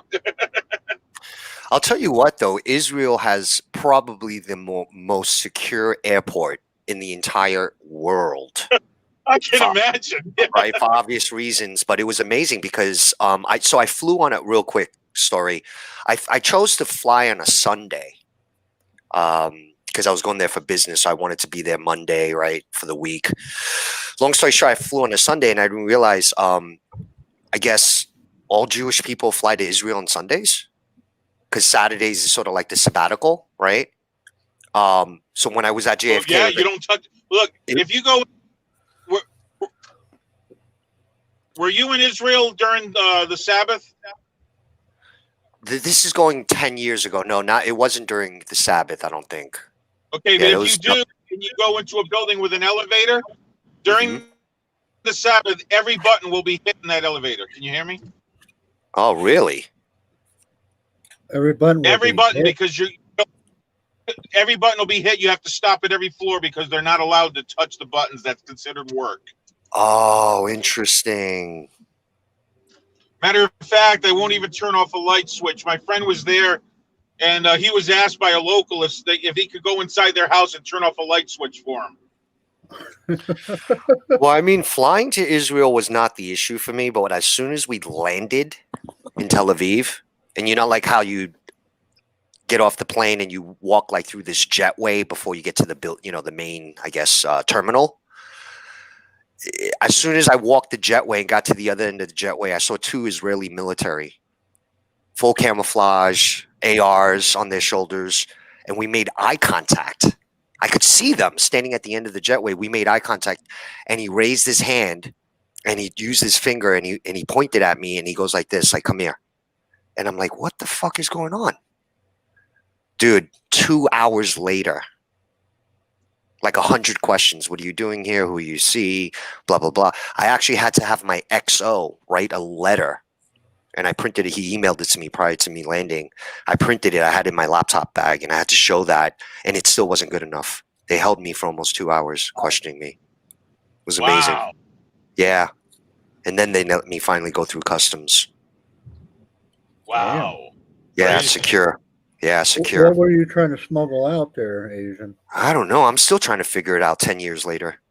I'll tell you what, though, Israel has probably the most secure airport in the entire world. I can imagine. Right, for obvious reasons, but it was amazing because I flew on a real quick story. I chose to fly on a Sunday because I was going there for business. So I wanted to be there Monday, right, for the week. Long story short, I flew on a Sunday, and I didn't realize. I guess all Jewish people fly to Israel on Sundays because Saturdays is sort of like the sabbatical, right? So when I was at JFK, yeah, you don't touch. Look, if you go. Were you in Israel during the Sabbath? This is going 10 years ago. No, it wasn't during the Sabbath, I don't think. Okay, but if you do, and you go into a building with an elevator, during the Sabbath, every button will be hit in that elevator. Can you hear me? Oh, really? Every button. Because every button will be hit. You have to stop at every floor because they're not allowed to touch the buttons. That's considered work. Oh, interesting. Matter of fact, I won't even turn off a light switch. My friend was there, and he was asked by a local if he could go inside their house and turn off a light switch for him. Well, I mean, flying to Israel was not the issue for me, but as soon as we landed in Tel Aviv, and like how you get off the plane and you walk like through this jetway before you get to the main, I guess, terminal. As soon as I walked the jetway and got to the other end of the jetway, I saw 2 Israeli military, full camouflage, ARs on their shoulders, and we made eye contact. I could see them standing at the end of the jetway. We made eye contact, and he raised his hand, and he used his finger, and he pointed at me, and he goes like this, like, "Come here." And I'm like, what the fuck is going on? Dude, 2 hours later, like 100 questions. What are you doing here? Who you see? Blah, blah, blah. I actually had to have my XO write a letter, and I printed it. He emailed it to me prior to me landing. I printed it. I had it in my laptop bag, and I had to show that, and it still wasn't good enough. They held me for almost 2 hours questioning me. It was amazing. Wow. Yeah. And then they let me finally go through customs. Wow. Yeah, Crazy. secure. Yeah, secure. What were you trying to smuggle out there, Asian? I don't know. I'm still trying to figure it out 10 years later.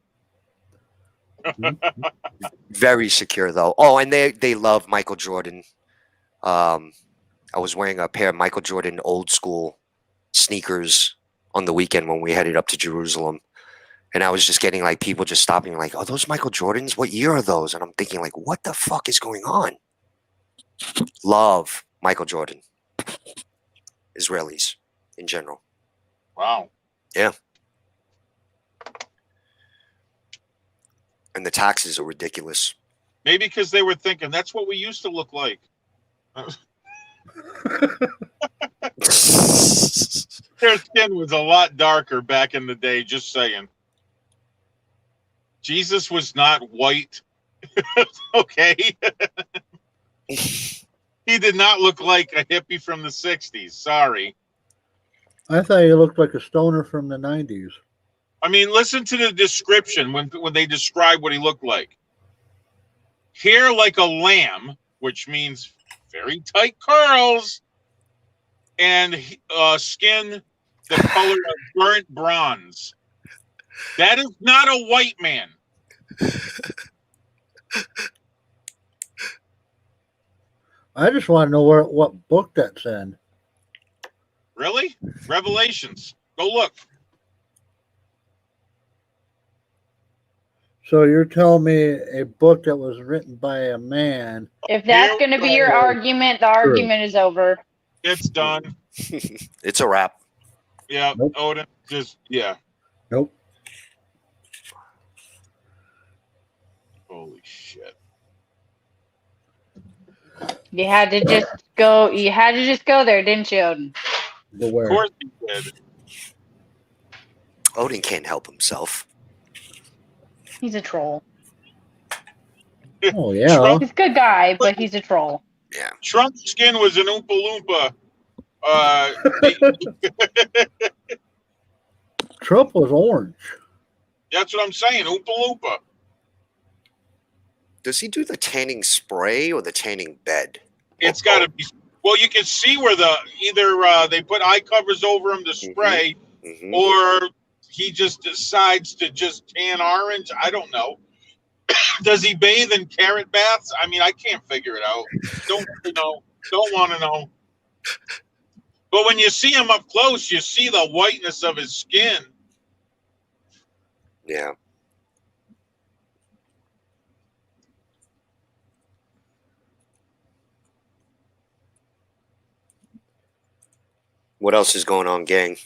Very secure, though. Oh, and they love Michael Jordan. I was wearing a pair of Michael Jordan old school sneakers on the weekend when we headed up to Jerusalem. And I was just getting like people just stopping like, "Oh, those Michael Jordans? What year are those?" And I'm thinking like, "What the fuck is going on?" Love Michael Jordan. Israelis in general. Wow. Yeah. And the taxes are ridiculous. Maybe because they were thinking that's what we used to look like. Their skin was a lot darker back in the day, just saying. Jesus was not white. Okay. He did not look like a hippie from the 60s. Sorry. I thought you looked like a stoner from the 90s. I mean, listen to the description when they describe what he looked like. Hair like a lamb, which means very tight curls, and skin the color of burnt bronze. That is not a white man. I just want to know what book that's in. Really? Revelations. Go look. So you're telling me a book that was written by a man? If that's going to be your argument, the argument is over. It's done. It's a wrap. Yeah, Nope. Odin. Just yeah. Nope. Holy shit. You had to just go. You had to just go there, didn't you, Odin? Of course he did. Odin can't help himself. He's a troll. Oh yeah. He's a good guy, but he's a troll. Yeah. Trump's skin was an Oompa Loompa. Trump was orange. That's what I'm saying. Oompa Loompa. Does he do the tanning spray or the tanning bed? It's got to be. Well, you can see where either they put eye covers over him to spray, or he just decides to just tan orange. I don't know. Does he bathe in carrot baths? I mean, I can't figure it out. Don't know. Don't want to know. But when you see him up close, you see the whiteness of his skin. Yeah. What else is going on, gang?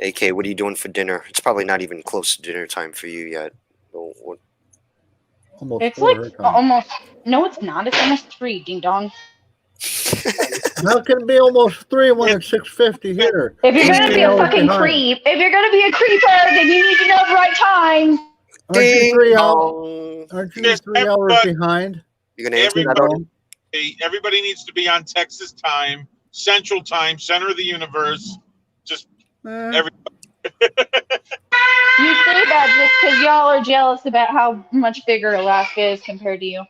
AK, what are you doing for dinner? It's probably not even close to dinner time for you yet. Almost It's four like her time. almost. No, it's not. It's almost 3. Ding dong. How can it be almost 3 when it's 6:50 here? If you're gonna be a 3 hours fucking behind. creep, if you're gonna be a creeper, then you need to know the right time. Aren't you Ding 3 hours? dong. Aren't you Yes, 3 hours everybody- behind? You're gonna answer that, Odin? Everybody needs to be on Texas time, Central Time, center of the universe. Just every. You say that just because y'all are jealous about how much bigger Alaska is compared to you.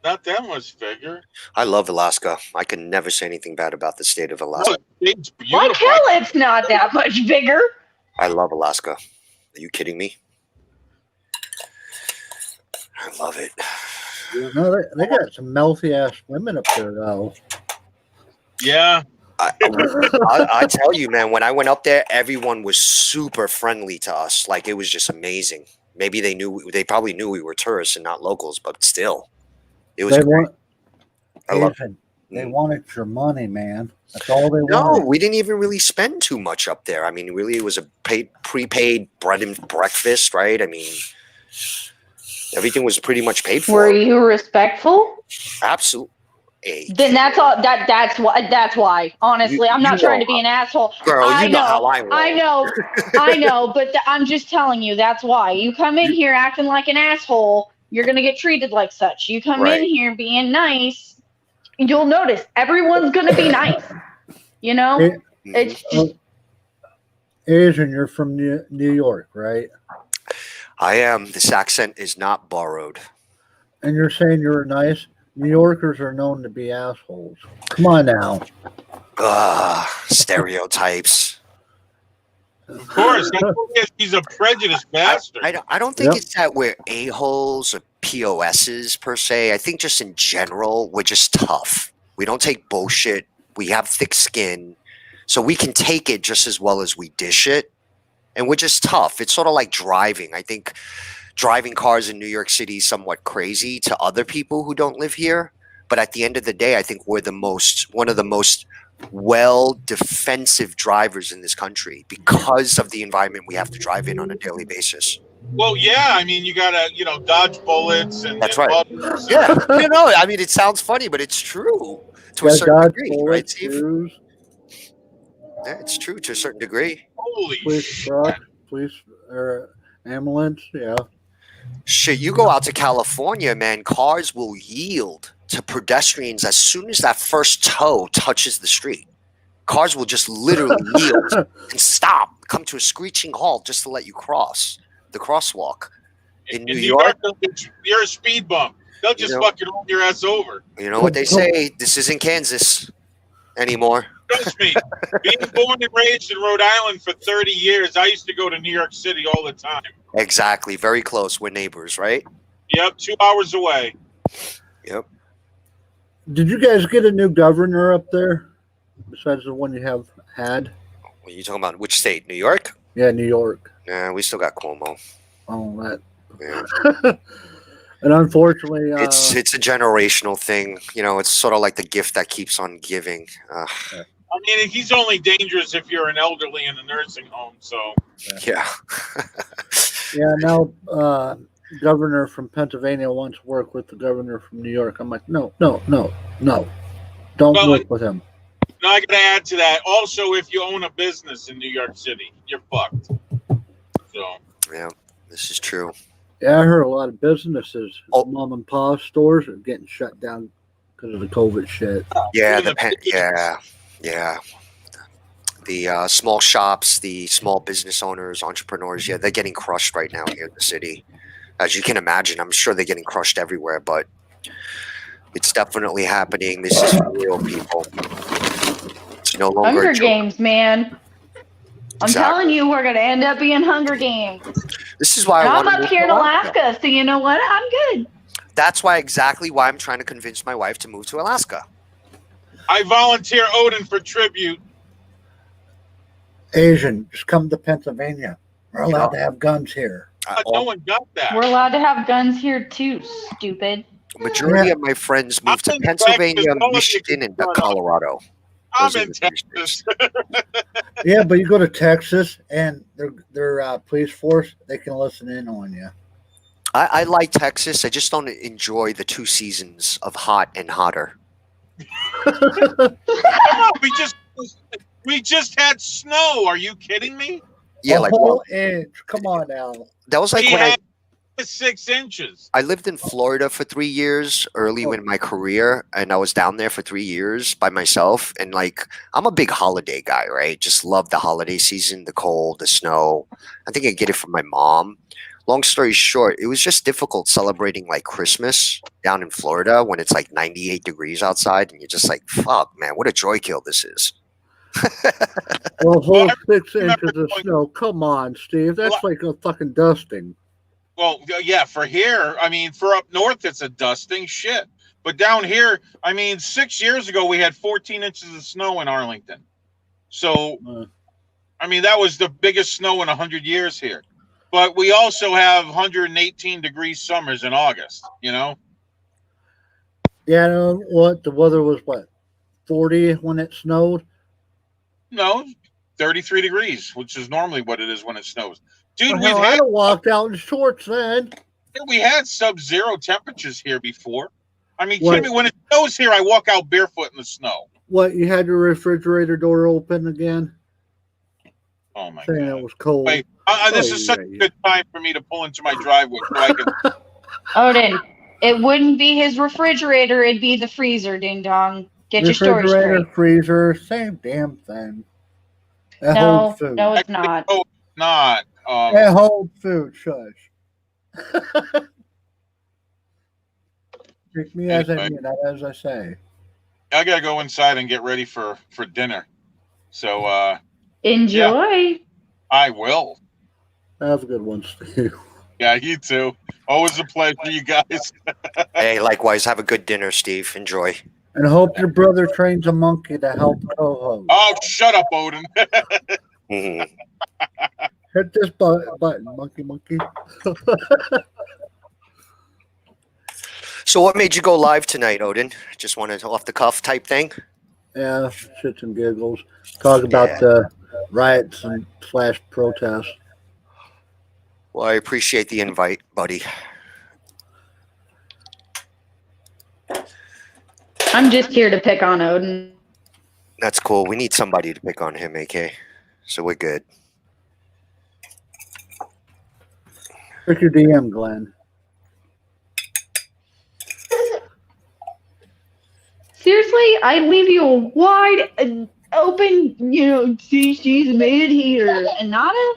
Not that much bigger. I love Alaska. I can never say anything bad about the state of Alaska. Look, it's Like beautiful. hell, it's not that much bigger. I love Alaska. Are you kidding me? I love it. No, they got some melty ass women up there though. Yeah. I tell you, man, when I went up there, everyone was super friendly to us. Like, it was just amazing. Maybe they probably knew we were tourists and not locals, but still, it was great. They wanted your money, man. That's all they No, wanted. we didn't even really spend too much up there. I mean, really, it was a prepaid bread and breakfast, right? I mean, everything was pretty much paid for. Were you respectful? Absolutely. Then that's all. That's why. That's why. Honestly, I'm not trying to be an asshole. Girl, I you know how I roll. I know. But I'm just telling you. That's why you come in here acting like an asshole. You're gonna get treated like such. You come in here being nice. You'll notice everyone's gonna be nice. You know, it's just. Asian, you're from New York, right? I am. This accent is not borrowed. And you're saying you're nice? New Yorkers are known to be assholes. Come on now. Stereotypes. Of course. He's a prejudiced bastard. I don't think it's that we're a-holes or POSs per se. I think just in general, we're just tough. We don't take bullshit. We have thick skin. So we can take it just as well as we dish it. And we're just tough. It's sort of like driving. I think driving cars in New York City is somewhat crazy to other people who don't live here. But at the end of the day, I think we're one of the most well defensive drivers in this country because of the environment we have to drive in on a daily basis. Well, yeah, I mean, you gotta, dodge bullets and That's and right. bullets. Yeah. I mean, it sounds funny, but it's true to a Yeah, certain dodge degree, right, bullets, Steve? crews, Yeah, it's true to a certain degree. Holy police shit! truck, police or ambulance. Yeah. Shit, you go out to California, man, cars will yield to pedestrians as soon as that first toe touches the street. Cars will just literally yield and stop, come to a screeching halt just to let you cross the crosswalk. In New York, you're a speed bump. They'll just fucking roll your ass over. You know what they say? This isn't Kansas anymore. Trust me. Being born and raised in Rhode Island for 30 years, I used to go to New York City all the time. Exactly. Very close. We're neighbors, right? Yep, 2 hours away. Yep. Did you guys get a new governor up there besides the one you have had? What are you talking about? Which state? New York? Yeah, New York. Nah, we still got Cuomo. Oh, that. Yeah. And unfortunately, it's a generational thing. It's sort of like the gift that keeps on giving. I mean, he's only dangerous if you're an elderly in a nursing home. So yeah. Yeah. Now, governor from Pennsylvania wants to work with the governor from New York. I'm like, no. Don't work with him. Now I got to add to that. Also, if you own a business in New York City, you're fucked. So yeah, this is true. Yeah, I heard a lot of businesses, mom and pop stores, are getting shut down because of the COVID shit. Yeah, yeah. The small shops, the small business owners, entrepreneurs, they're getting crushed right now here in the city. As you can imagine, I'm sure they're getting crushed everywhere, but it's definitely happening. This is for real, people. It's no longer Hunger Games, man. I'm telling you, we're going to end up being Hunger Games. This is why I'm up here in Alaska, so you know what? I'm good. That's why I'm trying to convince my wife to move to Alaska. I volunteer Odin for tribute. Asian, just come to Pennsylvania. We're allowed to have guns here. No one got that. We're allowed to have guns here too, stupid. Majority of my friends moved to Pennsylvania, Michigan, and Colorado. I'm in Texas. Yeah, but you go to Texas and their police force, they can listen in on you. I like Texas. I just don't enjoy the 2 seasons of hot and hotter. We just had snow. Are you kidding me? Yeah, like whole inch. Come on now. That was like we when had 6 inches. I lived in Florida for 3 years early in my career, and I was down there for 3 years by myself. And I'm a big holiday guy, right? Just love the holiday season, the cold, the snow. I think I get it from my mom. Long story short, it was just difficult celebrating Christmas down in Florida when it's 98 degrees outside, and you're just like, fuck, man, what a joy kill this is. Well, whole 6 inches of snow. Come on, Steve. That's like a fucking dusting. Well, yeah, for here, I mean, for up north, it's a dusting shit. But down here, I mean, 6 years ago, we had 14 inches of snow in Arlington. So, I mean, that was the biggest snow in 100 years here. But we also have 118 degree summers in August, Yeah, the weather was 40 when it snowed? No, 33 degrees, which is normally what it is when it snows. Dude, I walked out in shorts then. We had sub-zero temperatures here before. I mean, kidding me, when it snows here, I walk out barefoot in the snow. What, you had your refrigerator door open again? Oh, my God. It was cold. Wait, this is such a good time for me to pull into my driveway so I can... Odin, it wouldn't be his refrigerator, it'd be the freezer, ding dong. Get your story straight. Refrigerator, freezer, same damn thing. No, it's not. No, it's not. That whole food, shush. Take me as I mean, not as I say. I gotta go inside and get ready for dinner. So enjoy. Yeah, I will. Have a good one, Steve. Yeah, you too. Always a pleasure, you guys. Hey, likewise. Have a good dinner, Steve. Enjoy. And hope your brother trains a monkey to help co-host. Oh, shut up, Odin. Mhm. Hit this button, monkey. So, what made you go live tonight, Odin? Just wanted off the cuff type thing. Yeah, shits and giggles. Talk about Yeah. the riots and slash protests. Well, I appreciate the invite, buddy. I'm just here to pick on Odin. That's cool. We need somebody to pick on him, AK. So we're good. Check your DM, Glenn. Seriously, I leave you a wide open, CC's man here, and not a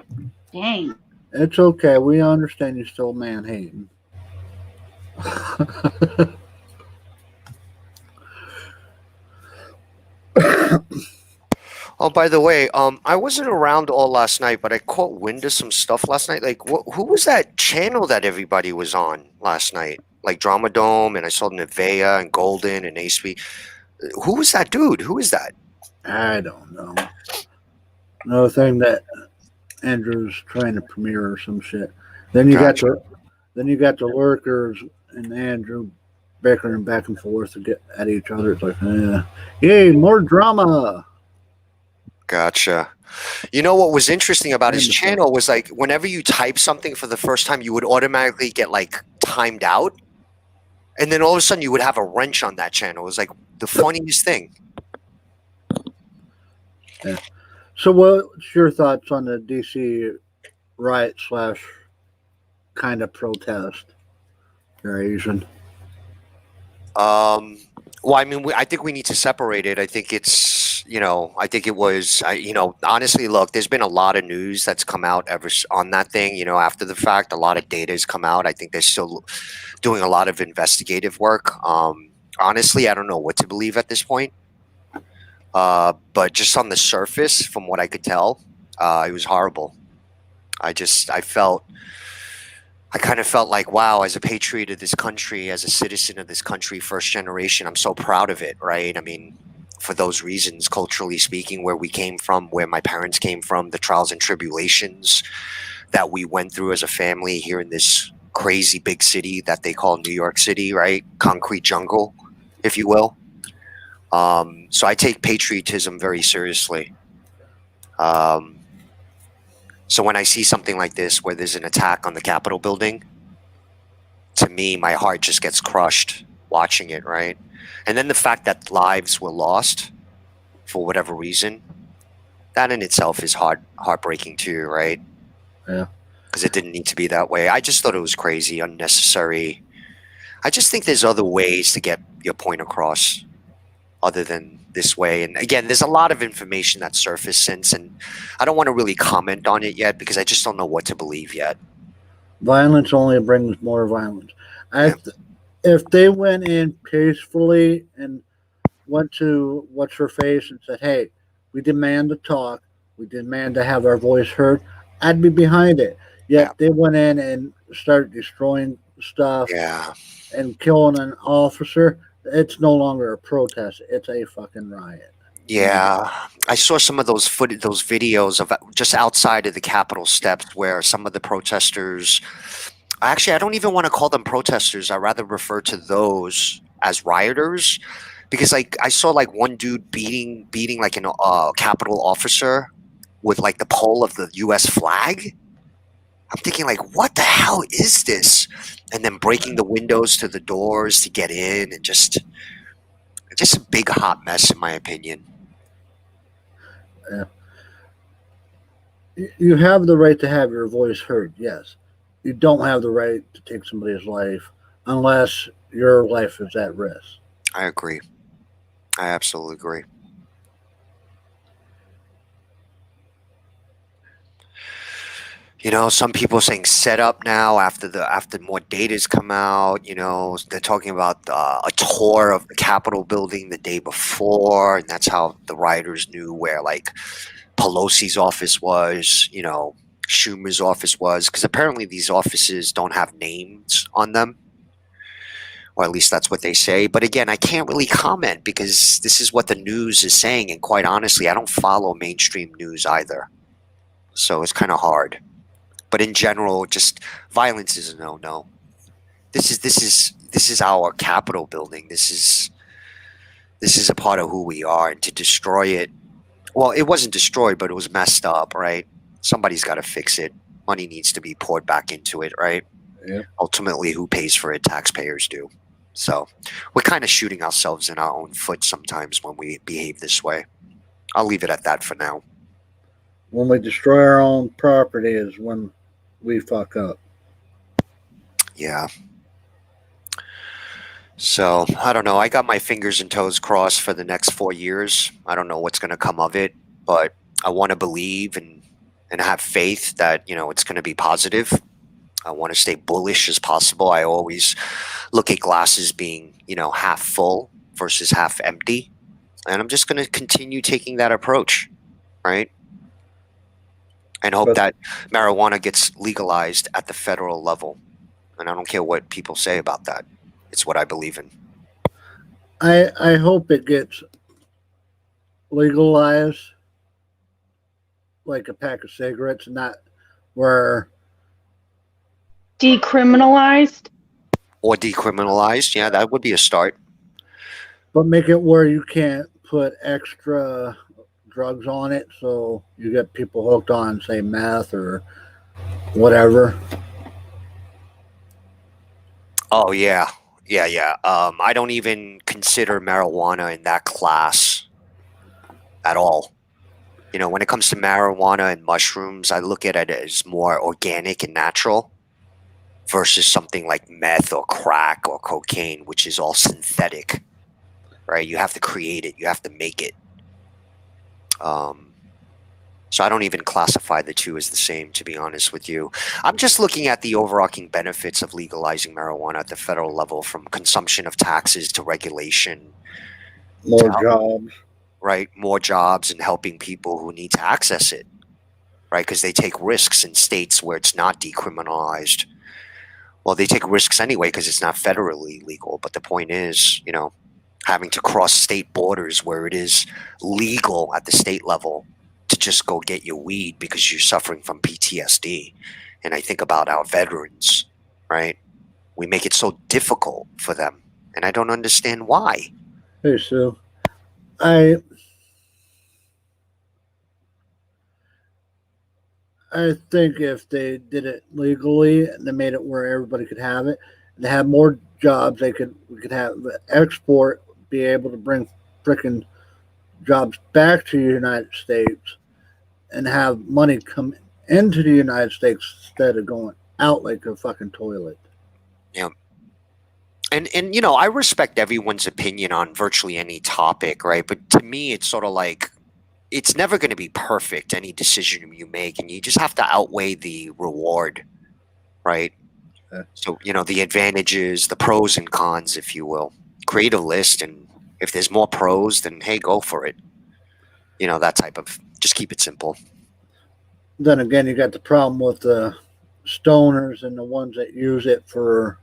dang. It's okay. We understand you're still man hating. Oh, by the way, I wasn't around all last night, but I caught wind of some stuff last night. Like, who was that channel that everybody was on last night? Like Drama Dome, and I saw Nevea and Golden and ASP. Who was that dude? Who is that? I don't know. Another thing that Andrew's trying to premiere or some shit. Then you Gotcha. got the lurkers and Andrew bickering back and forth to get at each other. It's like, yay, more drama. Gotcha. You know what was interesting about his Wonderful. channel was like whenever you type something for the first time, you would automatically get like timed out. And then all of a sudden you would have a wrench on that channel. It was like the funniest thing. So, what's your thoughts on the DC riot slash kind of protest? You're Asian. Well, I mean, I think we need to separate it. I think it's, I think it was, honestly, look, there's been a lot of news that's come out on that thing, after the fact. A lot of data has come out. I think they're still doing a lot of investigative work. Honestly, I don't know what to believe at this point. But just on the surface, from what I could tell, it was horrible. I kind of felt like, wow, as a patriot of this country, as a citizen of this country, first generation, I'm so proud of it, right? I mean, for those reasons, culturally speaking, where we came from, where my parents came from, the trials and tribulations that we went through as a family here in this crazy big city that they call New York City, right? Concrete jungle, if you will. So I take patriotism very seriously. So when I see something like this, where there's an attack on the Capitol building, to me, my heart just gets crushed watching it, right? And then the fact that lives were lost for whatever reason, that in itself is heartbreaking too, right? Yeah. Because it didn't need to be that way. I just thought it was crazy, unnecessary. I just think there's other ways to get your point across other than this way. And again, there's a lot of information that's surfaced since, and I don't want to really comment on it yet because I just don't know what to believe yet. Violence only brings more violence. Yeah. If they went in peacefully and went to what's her face and said, "Hey, we demand to talk, we demand to have our voice heard," I'd be behind it. Yet Yeah. they went in and started destroying stuff Yeah. and killing an officer. It's no longer a protest; it's a fucking riot. Yeah, I saw some of those videos of just outside of the Capitol steps where some of the protesters. Actually, I don't even want to call them protesters. I rather refer to those as rioters, because like I saw like one dude beating like an Capitol officer with like the pole of the U.S. flag. I'm thinking like, what the hell is this? And then breaking the windows to the doors to get in, and just a big hot mess, in my opinion. You have the right to have your voice heard. Yes, you don't have the right to take somebody's life unless your life is at risk. I agree. I absolutely agree. Some people are saying set up now after more data's come out. They're talking about a tour of the Capitol building the day before, and that's how the rioters knew where like Pelosi's office was, Schumer's office was, because apparently these offices don't have names on them, or at least that's what they say. But again, I can't really comment because this is what the news is saying, and quite honestly, I don't follow mainstream news either, so it's kind of hard. But in general, just violence is a no-no. This is our Capitol building. This is a part of who we are, and to destroy it, well, it wasn't destroyed, but it was messed up, right? Somebody's got to fix it. Money needs to be poured back into it, right? Yeah. Ultimately, who pays for it? Taxpayers do. So we're kind of shooting ourselves in our own foot sometimes when we behave this way. I'll leave it at that for now. When we destroy our own property is when we fuck up. Yeah. So I don't know. I got my fingers and toes crossed for the next 4 years. I don't know what's going to come of it, but I want to believe and have faith that it's going to be positive. I want to stay bullish as possible. I always look at glasses being half full versus half empty, and I'm just going to continue taking that approach, right? And hope that marijuana gets legalized at the federal level. And I don't care what people say about that. It's what I believe in. I hope it gets legalized like a pack of cigarettes, not where Decriminalized? Or decriminalized. Yeah, that would be a start. but make it where you can't put extra drugs on it, so you get people hooked on, say, meth or whatever. Oh, yeah. Yeah. I don't even consider marijuana in that class at all. When it comes to marijuana and mushrooms, I look at it as more organic and natural versus something like meth or crack or cocaine, which is all synthetic, right? You have to create it. You have to make it. So I don't even classify the two as the same, to be honest with you. I'm just looking at the overarching benefits of legalizing marijuana at the federal level, from consumption of taxes to regulation. More jobs. Right? More jobs and helping people who need to access it, right? Because they take risks in states where it's not decriminalized. Well, they take risks anyway because it's not federally legal. But the point is, having to cross state borders where it is legal at the state level to just go get your weed because you're suffering from PTSD. And I think about our veterans, right? We make it so difficult for them. And I don't understand why. Hey, Sue. I think if they did it legally and they made it where everybody could have it, and they had more jobs, we could have export, be able to bring freaking jobs back to the United States and have money come into the United States instead of going out like a fucking toilet. Yeah. And I respect everyone's opinion on virtually any topic, right? But to me, it's sort of like, it's never going to be perfect, any decision you make, and you just have to outweigh the reward, right? Yeah. So, the advantages, the pros and cons, if you will. Create a list, and if there's more pros, then hey, go for it. That type of, just keep it simple. Then again, you got the problem with the stoners and the ones that use it for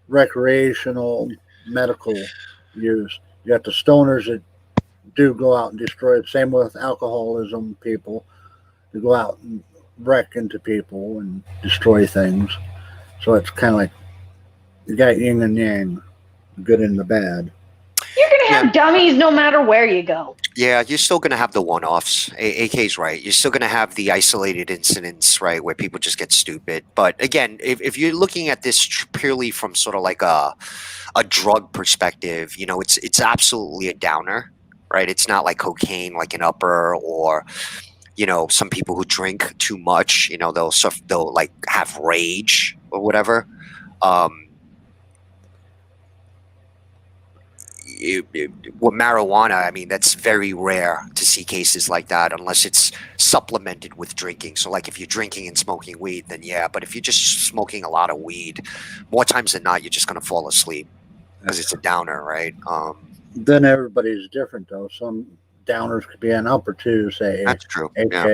recreational medical use. You got the stoners that do go out and destroy it. Same with alcoholism people. They go out and wreck into people and destroy things. So it's kind of like you got yin and yang, the good and the bad. You're going to have dummies no matter where you go. Yeah, you're still going to have the one-offs. AK's right. You're still going to have the isolated incidents, right, where people just get stupid. But again, if you're looking at this purely from sort of like a drug perspective, it's absolutely a downer, right? It's not like cocaine, like an upper, or some people who drink too much. They'll like have rage or whatever. With marijuana, I mean, that's very rare to see cases like that unless it's supplemented with drinking. So like if you're drinking and smoking weed, then yeah. But if you're just smoking a lot of weed, more times than not, you're just going to fall asleep because it's a downer, right? Then everybody's different, though. Some downers could be an upper too, say. That's true. AK. Yeah.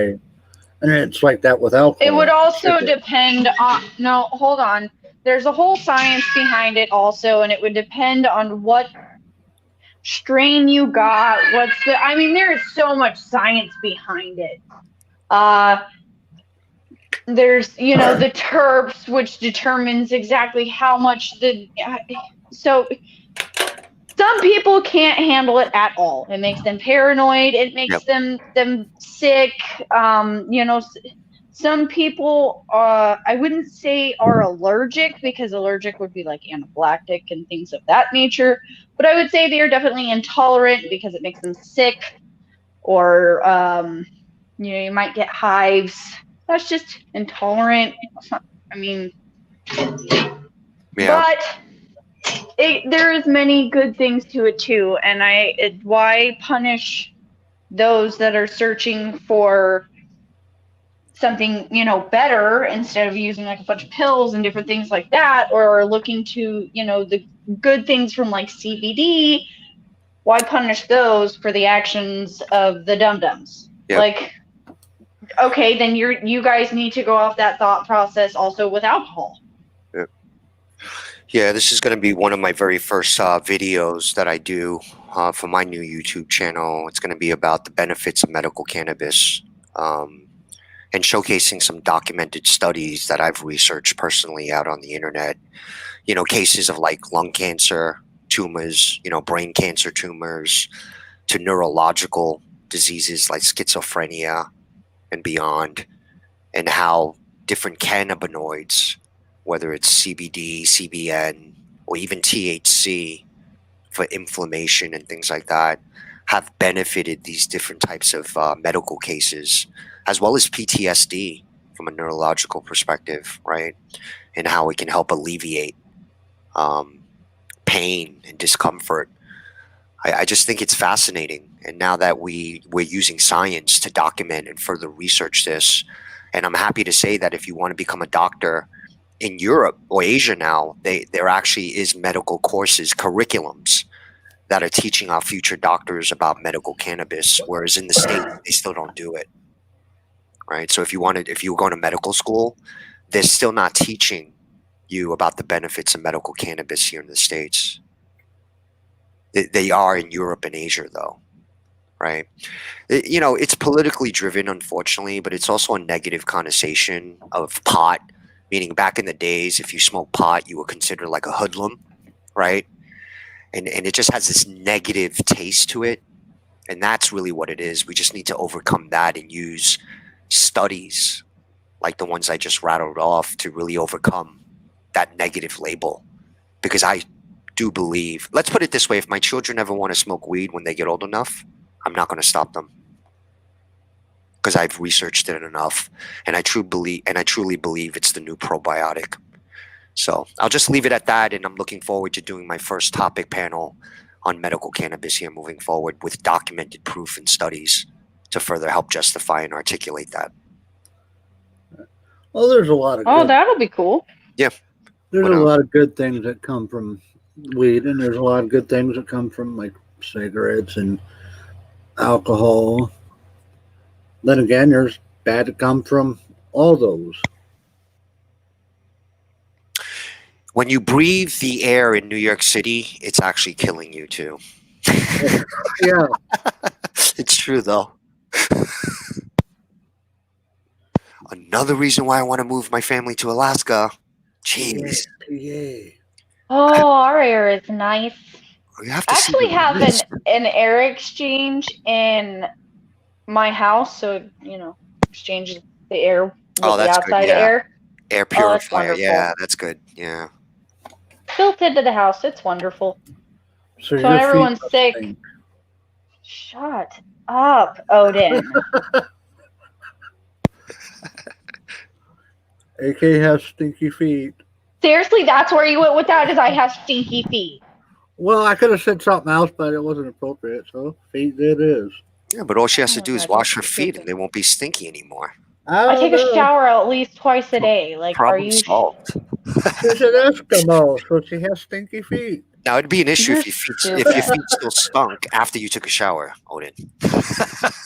And it's like that with alcohol. It would also depend on, no, hold on. there's a whole science behind it also, and it would depend on what strain you got. I mean, there is so much science behind it. There's, the terps, which determines exactly how much so some people can't handle it at all. It makes them paranoid. It makes them sick. Some people, I wouldn't say are allergic, because allergic would be like anaphylactic and things of that nature. But I would say they are definitely intolerant because it makes them sick, or you might get hives. That's just intolerant. I mean, but there is many good things to it too, and why punish those that are searching for something better, instead of using like a bunch of pills and different things like that, or looking to the good things from like CBD? Why punish those for the actions of the dum-dums? Like, okay, then you guys need to go off that thought process also with alcohol. Yeah, this is going to be one of my very first videos that I do for my new YouTube channel. It's going to be about the benefits of medical cannabis, and showcasing some documented studies that I've researched personally out on the internet. Cases of like lung cancer tumors, brain cancer tumors, to neurological diseases like schizophrenia and beyond, and how different cannabinoids, whether it's CBD, CBN, or even THC for inflammation and things like that, have benefited these different types of medical cases, as well as PTSD from a neurological perspective, right? And how it can help alleviate pain and discomfort. I just think it's fascinating. And now that we're using science to document and further research this, and I'm happy to say that if you want to become a doctor in Europe or Asia now, there actually is medical courses, curriculums that are teaching our future doctors about medical cannabis, whereas in the States, they still don't do it, right? So if you were going to medical school, they're still not teaching you about the benefits of medical cannabis here in the States. They are in Europe and Asia, though, right? It's politically driven, unfortunately, but it's also a negative connotation of pot, meaning back in the days, if you smoked pot, you were considered like a hoodlum, right? And it just has this negative taste to it. And that's really what it is. We just need to overcome that and use studies like the ones I just rattled off to really overcome that negative label. Because I do believe, let's put it this way, if my children ever want to smoke weed when they get old enough, I'm not going to stop them. Because I've researched it enough, and I truly believe it's the new probiotic. So I'll just leave it at that, and I'm looking forward to doing my first topic panel on medical cannabis here moving forward with documented proof and studies to further help justify and articulate that. Well, there's a lot of that'll be cool. Yeah. There's a lot of good things that come from weed, and there's a lot of good things that come from like cigarettes and alcohol. Then again, there's bad that come from all those. When you breathe the air in New York City, it's actually killing you too. Yeah. It's true though. Another reason why I want to move my family to Alaska. Jeez. Yeah. Oh, our air is nice. You have to actually have an air exchange in my house, so exchanges the air with the outside air. Air purifier, yeah, that's good. Yeah. Built into the house, it's wonderful. So when everyone's sick, shut up, Odin. AK has stinky feet. Seriously, that's where you went with that, is I have stinky feet. Well, I could have said something else, but it wasn't appropriate, so feet it is. Yeah, but all she has to do is wash her feet and they won't be stinky anymore. I take a shower at least twice a day. Like, problem solved. She's an Eskimo, so she has stinky feet. Now, it'd be an issue if your feet still stunk after you took a shower, Odin.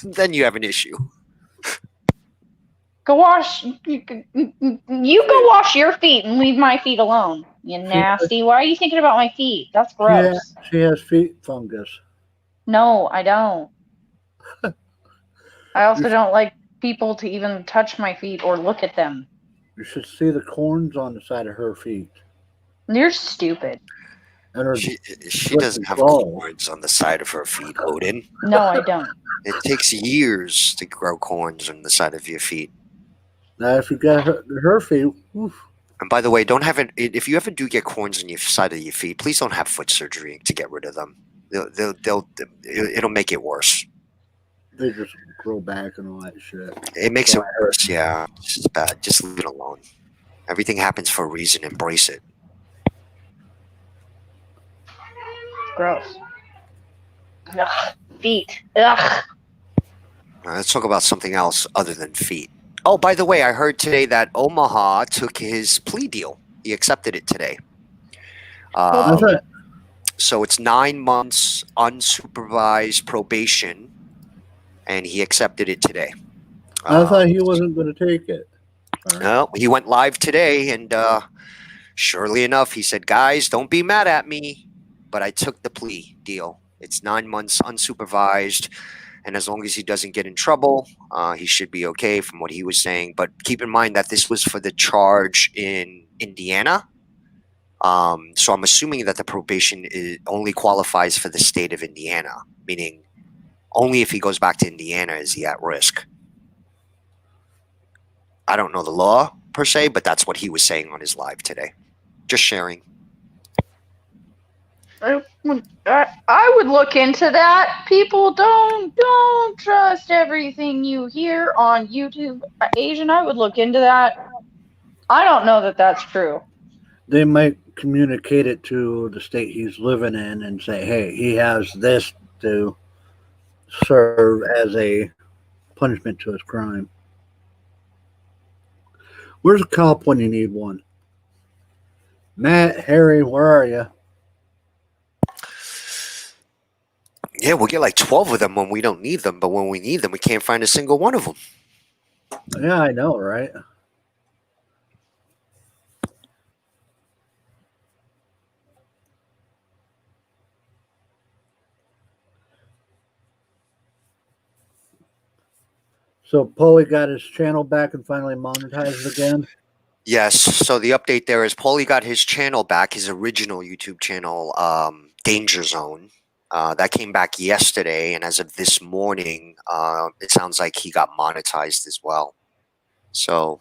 Then you have an issue. Go wash. You go wash your feet and leave my feet alone. You nasty. Why are you thinking about my feet? That's gross. She has feet fungus. No, I don't. I also You, don't like people to even touch my feet or look at them. you should see the corns on the side of her feet. You're stupid. And her She doesn't have balls. corns on the side of her feet, Odin. No, I don't. It takes years to grow corns on the side of your feet. Now, if you got her feet, oof, And by the way, don't have it. If you ever do get corns on your side of your feet, please don't have foot surgery to get rid of them. It'll make it worse. they just grow back and all that shit. It makes it worse. Yeah, it's just bad. Just leave it alone. Everything happens for a reason. Embrace it. Gross. Ugh, feet. Ugh. Let's talk about something else other than feet. Oh, by the way, I heard today that Omaha took his plea deal. He accepted it today. That's it. So it's 9 months unsupervised probation, and he accepted it today. I thought he wasn't going to take it. No, he went live today, and surely enough, he said, "Guys, don't be mad at me, but I took the plea deal. It's 9 months unsupervised, and as long as he doesn't get in trouble, he should be okay," from what he was saying. But keep in mind that this was for the charge in Indiana. So I'm assuming that the probation only qualifies for the state of Indiana, meaning only if he goes back to Indiana is he at risk. I don't know the law per se, but that's what he was saying on his live today. Just sharing. I would look into that. People don't trust everything you hear on YouTube. Asian, I would look into that. I don't know that that's true. They might communicate it to the state he's living in and say, hey, he has this to serve as a punishment to his crime. Where's a cop when you need one? Matt, Harry, where are you? Yeah, we'll get like 12 of them when we don't need them, but when we need them, we can't find a single one of them. Yeah, I know, right? So Paulie got his channel back and finally monetized again? Yes, so the update there is Paulie got his channel back, his original YouTube channel, Danger Zone. That came back yesterday, and as of this morning, it sounds like he got monetized as well. So,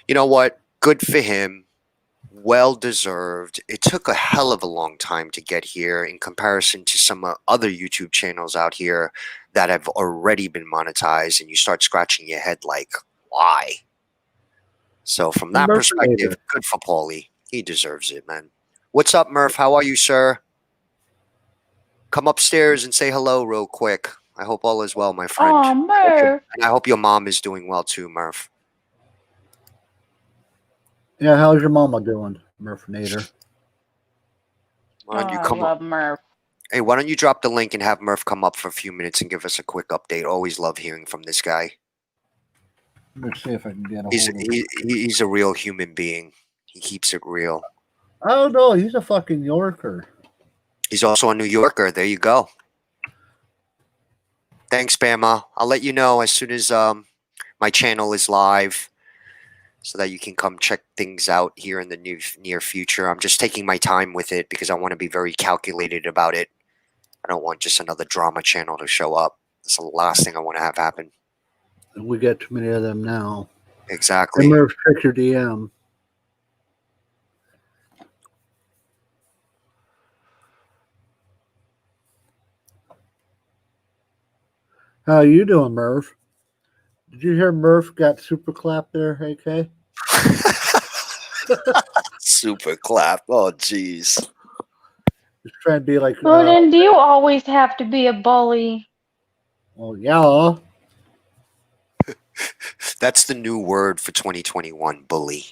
you know what? Good for him. Well deserved. It took a hell of a long time to get here in comparison to some other YouTube channels out here that have already been monetized, and you start scratching your head like, why? So from that perspective, good for Paulie. He deserves it, man. What's up, Murph? How are you, sir? Come upstairs and say hello real quick. I hope all is well, my friend. Oh, Murph. And I hope your mom is doing well too, Murph. Yeah, how's your mama doing, Murph Nader? Why don't you I come love up? Murph. Hey, why don't you drop the link and have Murph come up for a few minutes and give us a quick update? Always love hearing from this guy. Let's see if I can get a hold He's of him. he's a real human being. He keeps it real. Oh no, he's a fucking Yorker. He's also a New Yorker. There you go. Thanks, Bama. I'll let you know as soon as my channel is live, so that you can come check things out here in the near future. I'm just taking my time with it because I want to be very calculated about it. I don't want just another drama channel to show up. That's the last thing I want to have happen. We got too many of them now. Exactly. And Murph, check your DM. How you doing, Murph? Did you hear Murph got super clapped there, AK? Super clap. Oh, jeez. He's trying to be like, Well, then do you always have to be a bully? oh, yeah. That's the new word for 2021, bully.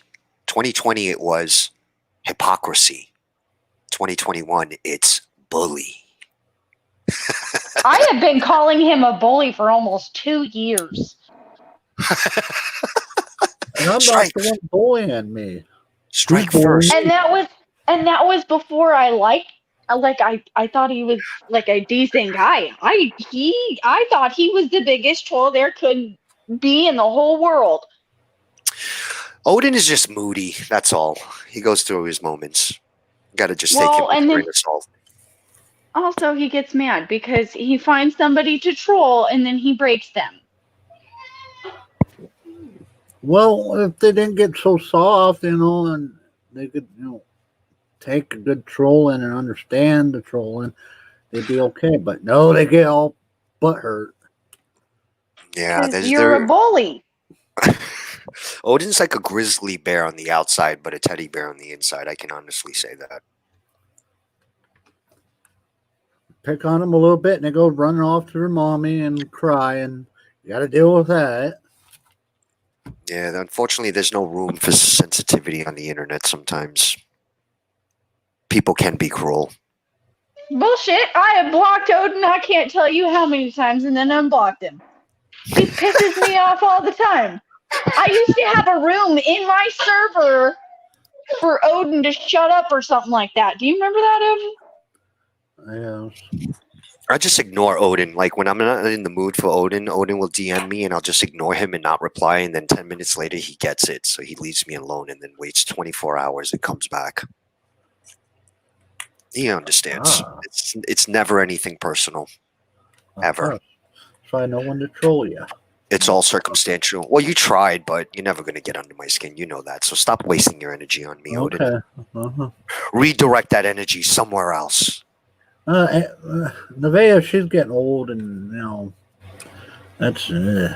2020, it was hypocrisy. 2021, it's bully. I have been calling him a bully for almost 2 years. And I'm not Strike, the one bullying me. strike He's bullying first. And that was before I thought he was like a decent guy. I thought he was the biggest troll there could be in the whole world. Odin is just moody. That's all. He goes through his moments. Got to just take him Well, with and a then grain of salt. also he gets mad because he finds somebody to troll and then he breaks them. Well, if they didn't get so soft, and they could, take a good trolling and understand the trolling, they'd be okay. But no, they get all butthurt. Yeah, Because you're a bully. Odin's like a grizzly bear on the outside, but a teddy bear on the inside. I can honestly say that. Pick on them a little bit, and they go running off to their mommy and cry, and you got to deal with that. Yeah, unfortunately, there's no room for sensitivity on the internet sometimes. People can be cruel. Bullshit. I have blocked Odin. I can't tell you how many times and then unblocked him. He pisses me off all the time. I used to have a room in my server for Odin to shut up or something like that. Do you remember that, Odin? Yeah. I just ignore Odin. Like when I'm not in the mood for Odin, Odin will DM me and I'll just ignore him and not reply. And then 10 minutes later, he gets it. So he leaves me alone and then waits 24 hours and comes back. He understands. Ah. It's never anything personal. Ever. So I know when to troll you. It's all circumstantial. Well, you tried, but you're never going to get under my skin. You know that. So stop wasting your energy on me, Odin. Okay. Uh-huh. Redirect that energy somewhere else. Nevaeh, she's getting old, and that's. You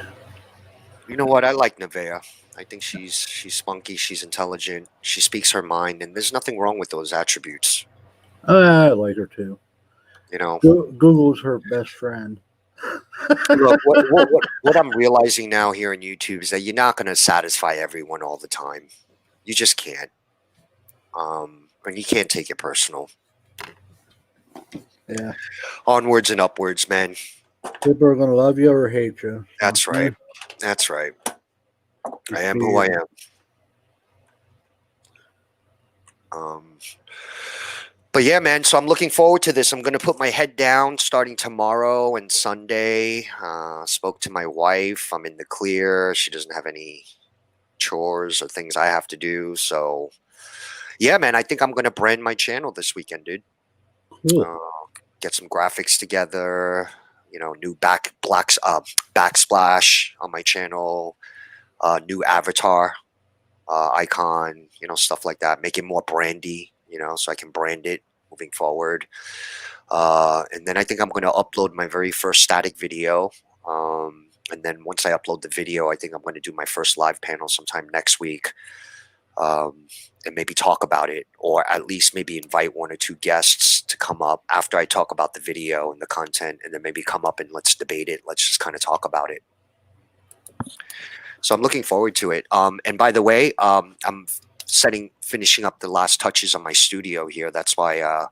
know what? I like Nevaeh. I think she's spunky. She's intelligent. She speaks her mind, and there's nothing wrong with those attributes. I like her too. You know, Google's her best friend. look, what I'm realizing now here on YouTube is that you're not going to satisfy everyone all the time. You just can't. And you can't take it personal. Yeah. Onwards and upwards, man. People are going to love you or hate you. That's right. That's right. I am who I am. But yeah, man, so I'm looking forward to this. I'm going to put my head down starting tomorrow and Sunday. Spoke to my wife. I'm in the clear. She doesn't have any chores or things I have to do. So yeah, man, I think I'm going to brand my channel this weekend, dude. Cool. Get some graphics together, new backsplash on my channel, new avatar icon, stuff like that. Make it more brandy, so I can brand it moving forward. And then I think I'm going to upload my very first static video. And then once I upload the video, I think I'm going to do my first live panel sometime next week. And maybe talk about it, or at least maybe invite one or two guests to come up after I talk about the video and the content, and then maybe come up and let's debate it. Let's just kind of talk about it. So I'm looking forward to it. And by the way, I'm finishing up the last touches on my studio here. That's why I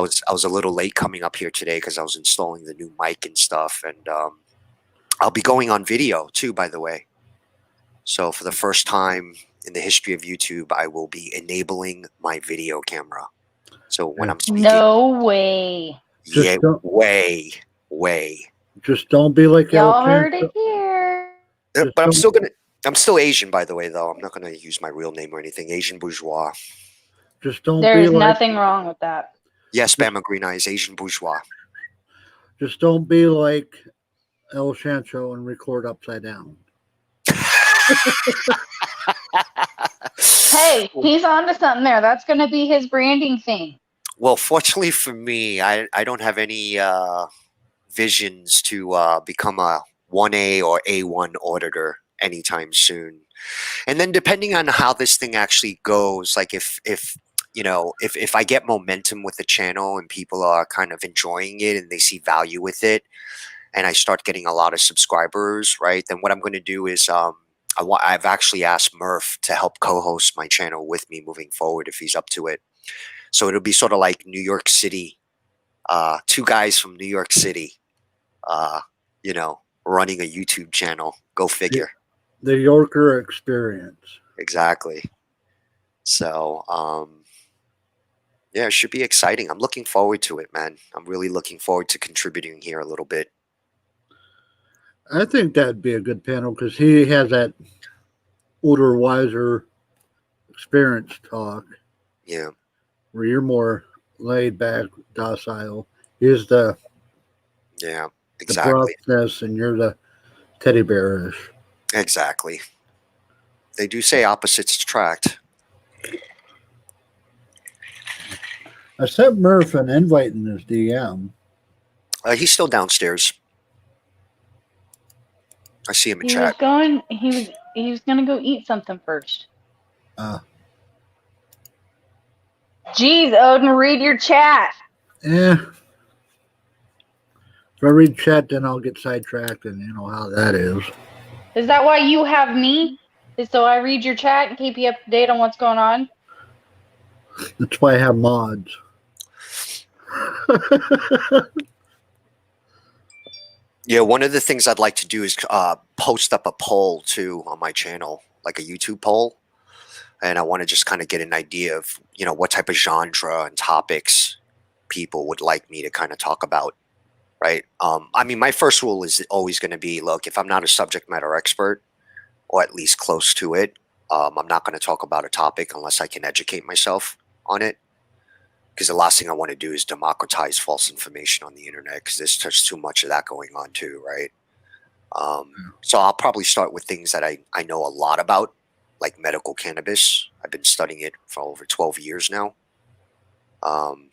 was a little late coming up here today because I was installing the new mic and stuff. And I'll be going on video too, by the way. So for the first time in the history of YouTube, I will be enabling my video camera. So when I'm speaking, no way. Yeah, way. Just don't be like Y'all heard it here. But I'm still Asian, by the way, though. I'm not gonna use my real name or anything. Asian bourgeois. Just don't. There's nothing wrong with that. Yes, Bama Green Eyes, Asian bourgeois. Just don't be like El Shancho and record upside down. Hey, he's onto something there. That's going to be his branding thing. Well, fortunately for me, I don't have any visions to become a 1A or A1 auditor anytime soon. And then depending on how this thing actually goes, like if I get momentum with the channel and people are kind of enjoying it and they see value with it, and I start getting a lot of subscribers, right? Then what I'm going to do is I've actually asked Murph to help co-host my channel with me moving forward if he's up to it. So it'll be sort of like New York City, two guys from New York City, running a YouTube channel. Go figure. The Yorker experience. Exactly. So, yeah, it should be exciting. I'm looking forward to it, man. I'm really looking forward to contributing here a little bit. I think that'd be a good panel because he has that older, wiser experience talk Yeah, where you're more laid back, docile. He's yeah, the exactly. gruffness and you're the teddy bearish. Exactly. They do say opposites attract. I sent Murph an invite in his DM. He's still downstairs. I see him in He was chat. going. He was gonna go eat something first. Uh, Jeez, Odin, read your chat. If I read chat, then I'll get sidetracked, and you know how that is. Is that why you have me? Is so I read your chat and keep you up to date on what's going on? That's why I have mods. Yeah, one of the things I'd like to do is post up a poll too on my channel, like a YouTube poll, and I want to just kind of get an idea of what type of genre and topics people would like me to kind of talk about. Right. I mean, my first rule is always going to be, look, if I'm not a subject matter expert or at least close to it, I'm not going to talk about a topic unless I can educate myself on it. Because the last thing I want to do is democratize false information on the internet, because there's just too much of that going on too, right? So I'll probably start with things that I know a lot about, like medical cannabis. I've been studying it for over 12 years now. And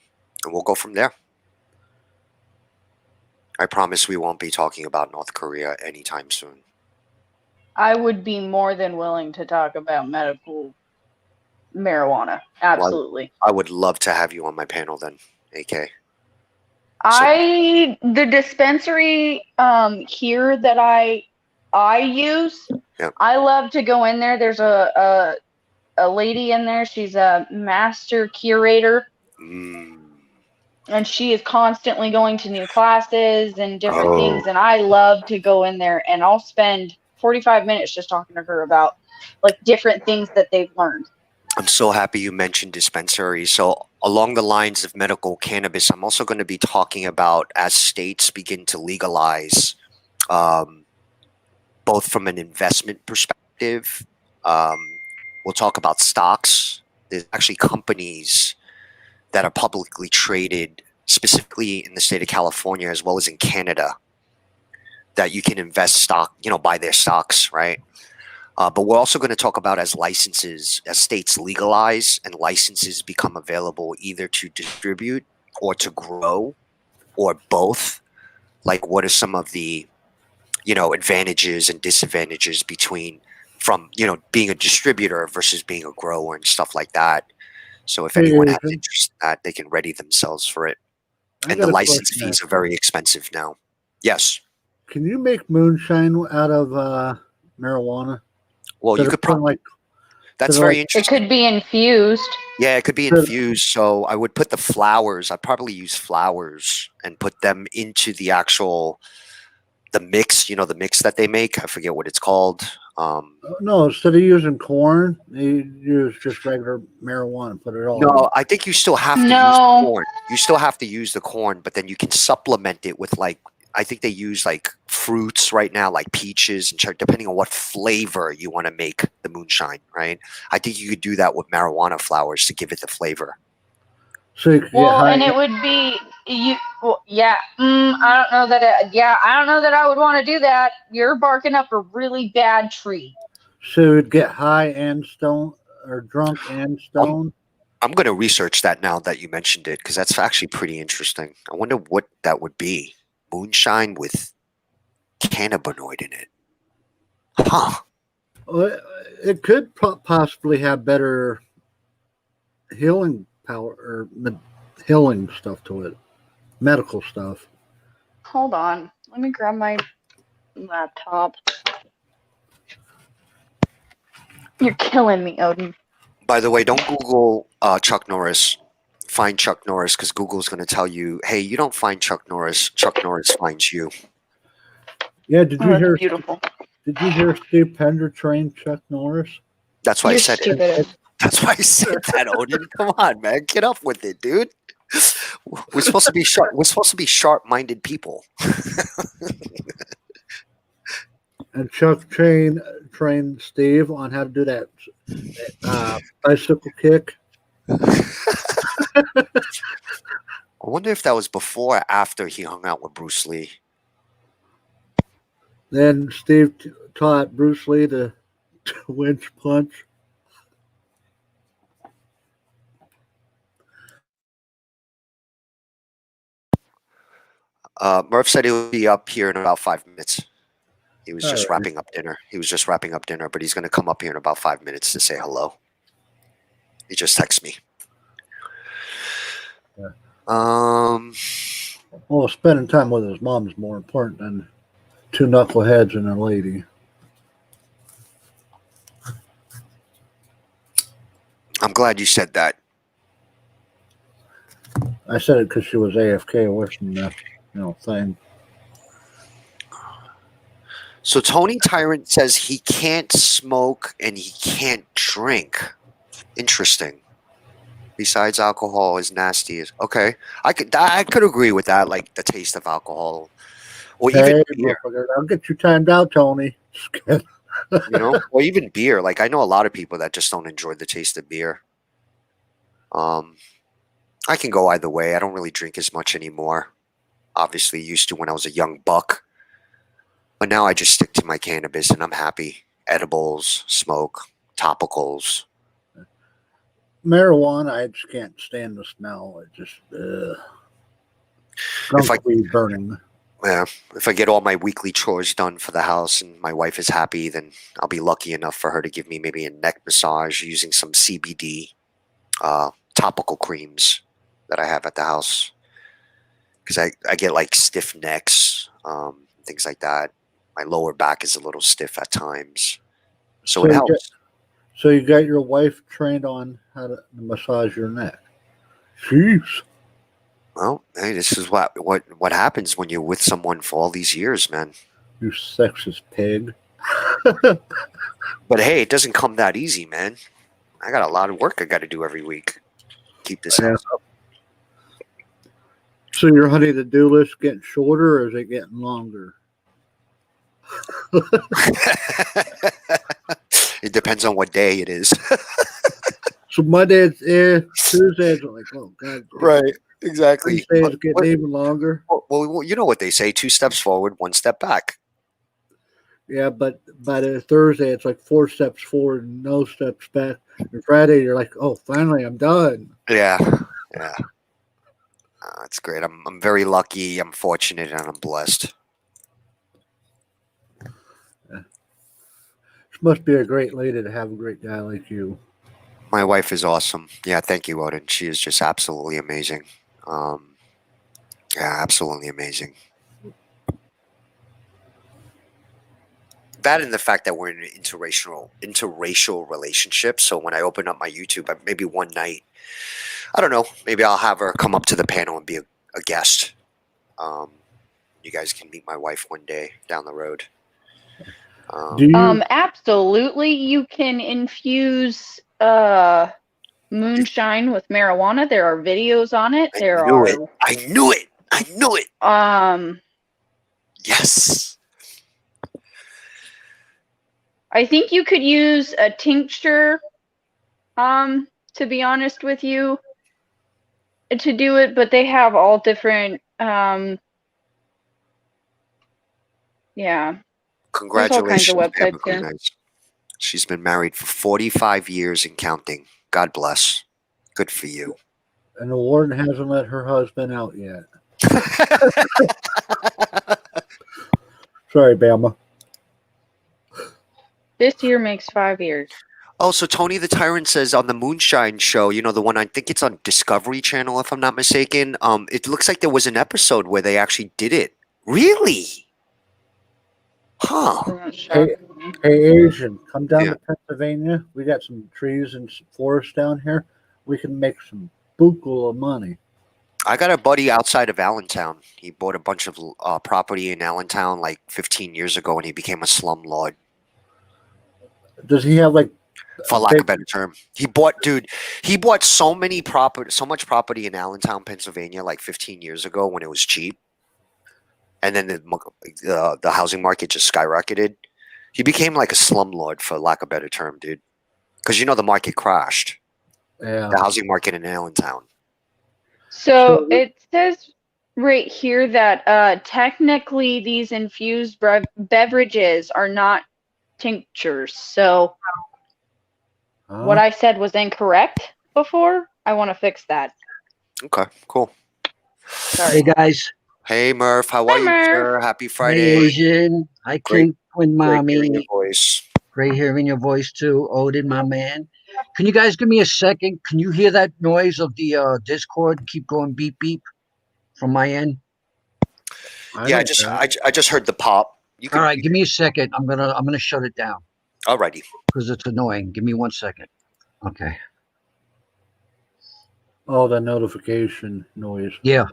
we'll go from there. I promise we won't be talking about North Korea anytime soon. I would be more than willing to talk about medical marijuana. Absolutely. I would love to have you on my panel then, AK. The dispensary here that I use, Yeah. I love to go in there. There's a lady in there. She's a master curator. And she is constantly going to new classes and different things. And I love to go in there and I'll spend 45 minutes just talking to her about like different things that they've learned. I'm so happy you mentioned dispensaries. So along the lines of medical cannabis, I'm also going to be talking about as states begin to legalize, both from an investment perspective. We'll talk about stocks. There's actually companies that are publicly traded, specifically in the state of California as well as in Canada, that you can invest buy their stocks, right? But we're also going to talk about as states legalize and licenses become available either to distribute or to grow or both. Like, what are some of the, advantages and disadvantages from being a distributor versus being a grower and stuff like that. So if anyone has interest in that, they can ready themselves for it. And the license fees are very expensive now. Yes. Can you make moonshine out of marijuana? Well, you could probably. That's very interesting. It could be infused. Yeah, it could be infused. So I would put the flowers. I'd probably use flowers and put them into the mix. The mix that they make. I forget what it's called. No, instead of using corn, they use just regular marijuana and put it all. No, I think you still have to use corn. You still have to use the corn, but then you can supplement it with I think they use fruits right now, like peaches and cherry, depending on what flavor you want to make the moonshine, right? I think you could do that with marijuana flowers to give it the flavor. So and it would be I don't know that. I don't know that I would want to do that. You're barking up a really bad tree. So it would get high and stone, or drunk and stone. I'm going to research that now that you mentioned it, because that's actually pretty interesting. I wonder what that would be. Moonshine with cannabinoid in it. Huh. Well, it could possibly have better healing power or healing stuff to it. Medical stuff. Hold on. Let me grab my laptop. You're killing me, Odin. By the way, don't Google Chuck Norris. Find Chuck Norris, because Google's going to tell you, hey, you don't find Chuck Norris. Chuck Norris finds you. Yeah, did you hear? Beautiful. Did you hear Steve Pender train Chuck Norris? That's why I You're said it. stupid. That's why I said that, Odin. Come on, man. Get up with it, dude. We're supposed to be sharp. We're supposed to be sharp-minded people. And Chuck trained Steve on how to do that bicycle kick. I wonder if that was before or after he hung out with Bruce Lee. Then Steve taught Bruce Lee the winch punch. Murph said he'll be up here in about 5 minutes. He was just Alright. wrapping up dinner. But he's going to come up here in about 5 minutes to say hello. He just texted me. Yeah. Well, spending time with his mom is more important than two knuckleheads and a lady. I'm glad you said that. I said it because she was AFK watching the thing. So Tony Tyrant says he can't smoke and he can't drink. Interesting. Besides alcohol is nasty. Okay. I could agree with that, like the taste of alcohol. Or even beer. I'll get you timed out, Tony. Or even beer. Like I know a lot of people that just don't enjoy the taste of beer. I can go either way. I don't really drink as much anymore. Obviously used to when I was a young buck. But now I just stick to my cannabis and I'm happy. Edibles, smoke, topicals. Marijuana, I just can't stand the smell. It just burning. Yeah, if I get all my weekly chores done for the house and my wife is happy, then I'll be lucky enough for her to give me maybe a neck massage using some CBD topical creams that I have at the house. Because I get like stiff necks, things like that. My lower back is a little stiff at times. So it helps. So you got your wife trained on how to massage your neck. Jeez. Well, hey, this is what happens when you're with someone for all these years, man. You sexist pig. But hey, it doesn't come that easy, man. I got a lot of work I got to do every week. Keep this house up. So your honey-to-do list getting shorter, or is it getting longer? It depends on what day it is. So Monday, Tuesdays are like, oh God. Right, exactly. Wednesdays getting even longer. Well, you know what they say: 2 steps forward, 1 step back. Yeah, but by the Thursday, it's like 4 steps forward and no steps back. And Friday, you're like, oh, finally, I'm done. Yeah. That's great. I'm very lucky. I'm fortunate, and I'm blessed. Yeah. She must be a great lady to have a great guy like you. My wife is awesome. Yeah, thank you, Odin. She is just absolutely amazing. Yeah, absolutely amazing. That and the fact that we're in an interracial relationship. So when I open up my YouTube, maybe one night, I don't know, maybe I'll have her come up to the panel and be a guest. You guys can meet my wife one day down the road. Absolutely, you can infuse moonshine with marijuana. There are videos on it. I knew it. Yes. I think you could use a tincture, to be honest with you, to do it, but they have all different, yeah. Congratulations, There's all kinds of websites. Nice. She's been married for 45 years and counting. God bless. Good for you. And the warden hasn't let her husband out yet. Sorry, Bama. This year makes 5 years. Oh, so Tony the Tyrant says on the Moonshine show, the one, I think it's on Discovery Channel, if I'm not mistaken, it looks like there was an episode where they actually did it. Really? Huh. Hey, Asian, come down to Pennsylvania. We got some trees and forests down here. We can make some buku of money. I got a buddy outside of Allentown. He bought a bunch of property in Allentown like 15 years ago, and he became a slumlord, Does he have like a for lack of big? a better term. He bought so much property in Allentown, Pennsylvania, like 15 years ago when it was cheap, and then the housing market just skyrocketed. He became like a slumlord, for lack of a better term, dude. Because the market crashed, Yeah. the housing market in Allentown. So So it says right here that technically these infused beverages are not tinctures. So what I said was incorrect before. I want to fix that. Okay, cool. Sorry. Hey guys, Hey Murph, how are Hi, you, Murph. sir? Happy hey Friday. Asian, hi Great, Twin great hearing your Mommy, voice. great hearing your voice too, Odin, my man. Can you guys give me a second? Can you hear that noise of the Discord keep going beep beep from my end? I Yeah, heard that. I just heard the pop. You All could, right, give me a second. I'm gonna shut it down alrighty. because it's annoying. Give me 1 second. Okay. Oh, the notification noise. Yeah,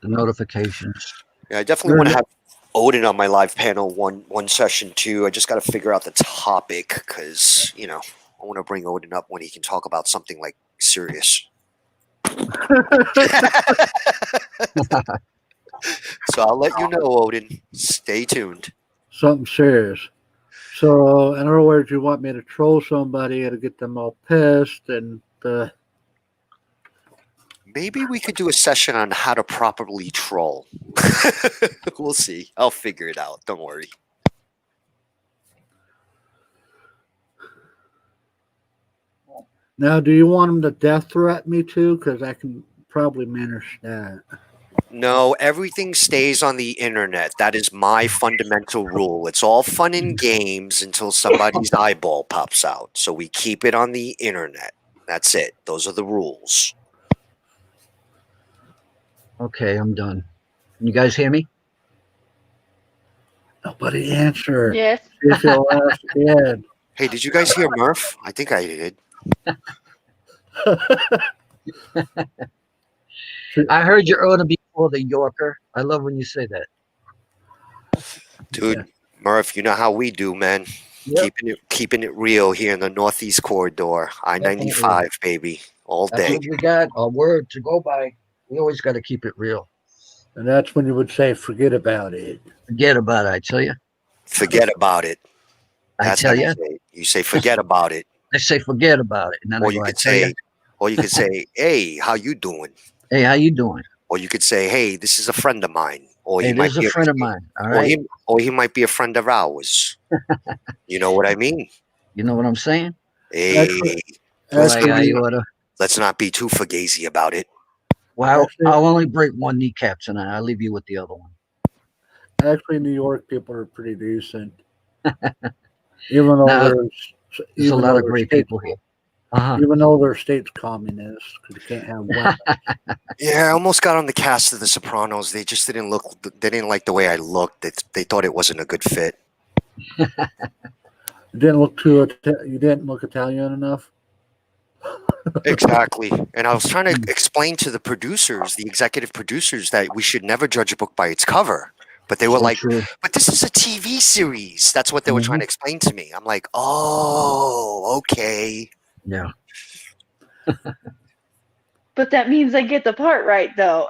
the notifications. Yeah, I definitely want to There's- have Odin on my live panel one session too. I just got to figure out the topic because I want to bring Odin up when he can talk about something like serious. So I'll let you know, Odin. Stay tuned. Something serious. So, in other words, you want me to troll somebody to get them all pissed, and Maybe we could do a session on how to properly troll. We'll see. I'll figure it out. Don't worry. now, do you want them to death threat me too? Because I can probably manage that. No, everything stays on the internet. That is my fundamental rule. It's all fun and games until somebody's eyeball pops out. So we keep it on the internet. That's it. Those are the rules. Okay, I'm done. Can you guys hear me? Nobody answer. Yes. See if he'll laugh again. Hey, did you guys hear Murph? I think I did. I heard you earlier before the Yorker. I love when you say that. Dude, Yeah. Murph, you know how we do, man. Yep. Keeping it real here in the Northeast Corridor. I-95, baby. All That's day. what we got. A word to go by. We always got to keep it real. And that's when you would say, forget about it. Forget about it. I tell you. Forget about it. I That's tell how you you. say it. You say forget about it. I say forget about it, and then Or I you go. I could tell you. say, or you could say, hey, how you doing? Hey, how you doing? Or you could say, hey, this is a friend of mine. Or Hey, he this might is a be friend of mine. All or right. he might be a friend of ours. You know what I mean? You know what I'm saying? Hey, let's Like not I Actually, oughta. let's not be too fugazi about it. Well, actually, I'll only break one kneecap tonight. I'll leave you with the other one. actually, New York people are pretty decent. Even though Now, there's there's a even lot though of their great states people here. Uh-huh. even though their state's communist because you can't have weapons. Yeah, I almost got on the cast of The Sopranos. They just didn't look. They didn't like the way I looked. They thought it wasn't a good fit. You didn't look too. You didn't look Italian enough. Exactly. And I was trying to explain to the producers, the executive producers, that we should never judge a book by its cover. But they were So like, true. but this is a TV series. That's what they were trying Mhm. to explain to me. I'm like, oh, okay. Yeah. But that means I get the part right, though.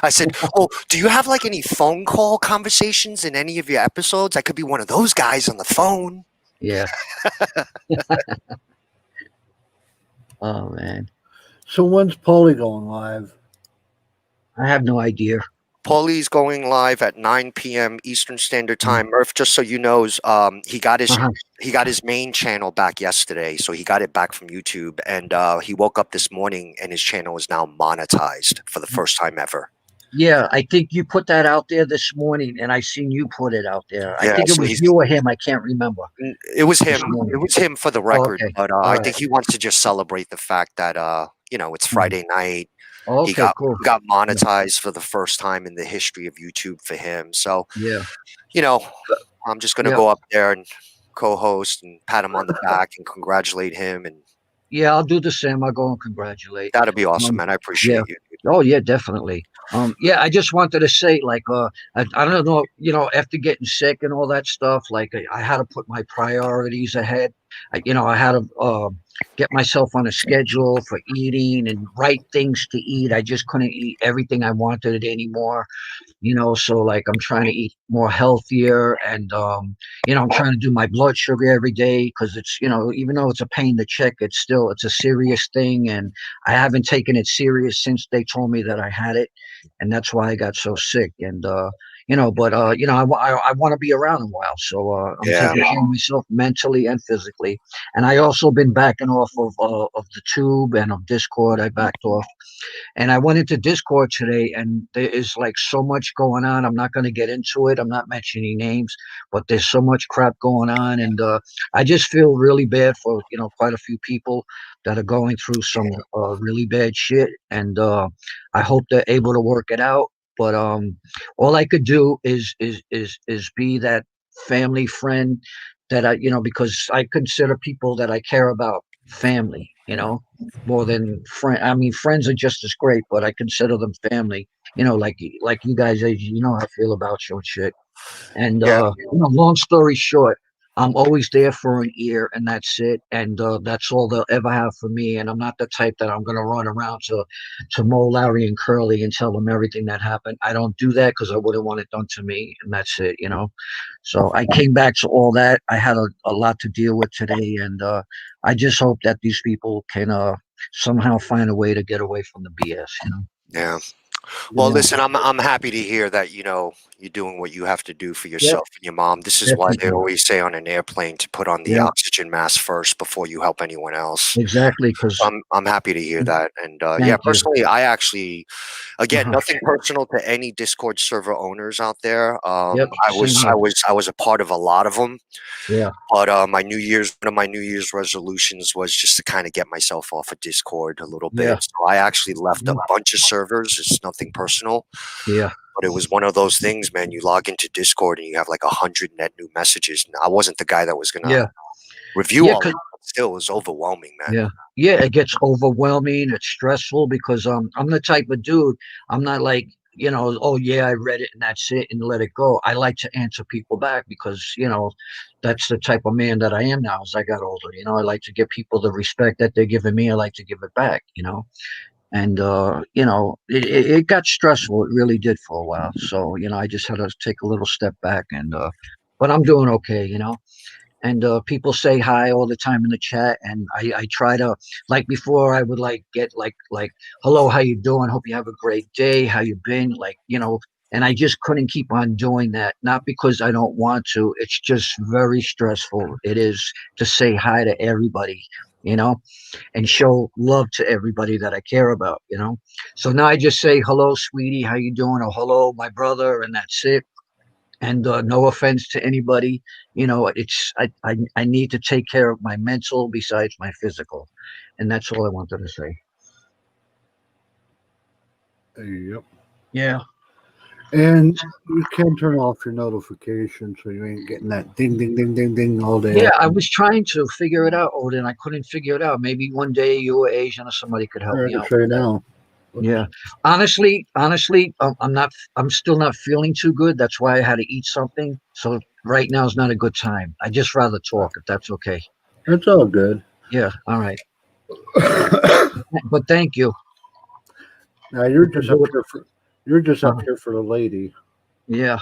I said, oh, do you have like any phone call conversations in any of your episodes? I could be one of those guys on the phone. Yeah. Oh man, So when's Paulie going live? I have no idea. Paulie's going live at 9 p.m. Eastern Standard Time. Murph, just so you know, he got his main channel back yesterday, so he got it back from YouTube, and he woke up this morning and his channel is now monetized for the first time ever. Yeah, I think you put that out there this morning, and I seen you put it out there. I Yeah, think it so was you or him. I can't remember. It was This him. morning. It was him for the record, okay. but All I right. think he wants to just celebrate the fact that it's Friday night. He Okay, cool. got monetized for the first time in the history of YouTube for him. So, Yeah. I'm just going to Yeah. go up there and co-host and pat him on the back and congratulate him and Yeah, I'll do the same. I'll go and congratulate. That'd be awesome, Um, man. I yeah. appreciate you. Oh yeah, definitely. Yeah, I just wanted to say, like, I don't know, after getting sick and all that stuff, like, I had to put my priorities ahead. I had to get myself on a schedule for eating and right things to eat. I just couldn't eat everything I wanted anymore. So like I'm trying to eat more healthier, and I'm trying to do my blood sugar every day, because it's, even though it's a pain to check, it's a serious thing, and I haven't taken it serious since they told me that I had it, and that's why I got so sick. And but I want to be around a while, so I'm Yeah. taking care of myself mentally and physically. And I also been backing off of the tube and of Discord. I backed off, and I went into Discord today, and there is like so much going on. I'm not going to get into it. I'm not mentioning names, but there's so much crap going on, and I just feel really bad for quite a few people that are going through some really bad shit, and I hope they're able to work it out. But all I could do is be that family friend that because I consider people that I care about family. More than friend. I mean, friends are just as great, but I consider them family. Like you guys, you know how I feel about your shit. And Yeah. long story short, I'm always there for an ear, and that's it. And that's all they'll ever have for me. And I'm not the type that I'm gonna run around to Mo, Larry, and Curly and tell them everything that happened. I don't do that because I wouldn't want it done to me, and that's it. So I came back to all that. I had a lot to deal with today, and I just hope that these people can somehow find a way to get away from the BS. Yeah. Well, Yeah. listen, I'm happy to hear that you're doing what you have to do for Yep. yourself and your mom. This is why they Definitely. always say on an airplane to put on the Yeah. oxygen mask first before you help anyone else. Exactly. Because I'm happy to hear that. And yeah, thank you. personally, I actually, again, Uh-huh. nothing personal to any Discord server owners out there. Yep. Same here. I was a part of a lot of them. Yeah. But one of my New Year's resolutions was just to kind of get myself off of Discord a little Yeah. bit. So I actually left a Yeah. bunch of servers. It's nothing personal, Yeah. but it was one of those things, man. You log into Discord and you have like 100 net new messages. And I wasn't the guy that was gonna Yeah. review Yeah. all of them, but still, it was overwhelming, man. Yeah. Yeah, it gets overwhelming. It's stressful because I'm the type of dude. I'm not like, oh yeah, I read it and that's it and let it go. I like to answer people back because, that's the type of man that I am now as I got older. I like to give people the respect that they're giving me. I like to give it back. And it got stressful. It really did for a while. So, I just had to take a little step back, and but I'm doing okay. And people say hi all the time in the chat, and I try to, like, before I would like get like hello, how you doing, hope you have a great day, how you been, and I just couldn't keep on doing that, not because I don't want to. It's just very stressful. It is, to say hi to everybody, you know and show love to everybody that I care about. So now I just say hello, sweetie, how you doing, or hello, my brother, and that's it. And no offense to anybody, it's I need to take care of my mental besides my physical, and that's all I wanted to say. Yep. Yeah. And you can turn off your notifications so you ain't getting that ding, ding, ding, ding, ding all day. Yeah, I was trying to figure it out, Odin. I couldn't figure it out. Maybe one day you or Asian or somebody could help I me can out. show you now. Yeah. Honestly, I'm still not feeling too good. That's why I had to eat something. So right now is not a good time. I just rather talk, if that's okay. It's all good. Yeah. All right. But thank you. Now you're You can just up do it. here for you're just up Uh, here for the lady. yeah.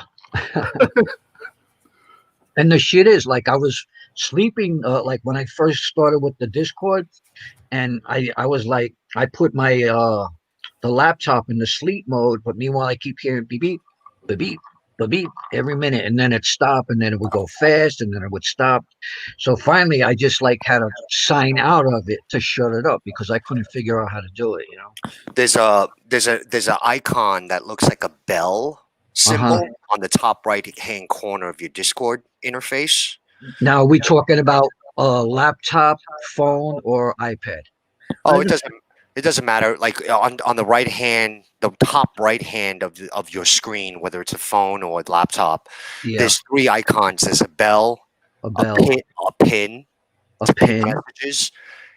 And the shit is, like, I was sleeping, like when I first started with the Discord, and I was like, I put my the laptop in the sleep mode, but meanwhile I keep hearing beep beep, beep beep, beep beep every minute, and then it'd stop, and then it would go fast, and then it would stop. So finally, I just like had to sign out of it to shut it up because I couldn't figure out how to do it. There's a icon that looks like a bell Uh huh. symbol on the top right hand corner of your Discord interface. Now, are we talking about a laptop, phone, or iPad? Oh, I just it doesn't matter. Like on the right hand, the top right hand of your screen, whether it's a phone or a laptop, Yeah, there's three icons. There's a bell, a bell, a pin a to pin pen. messages,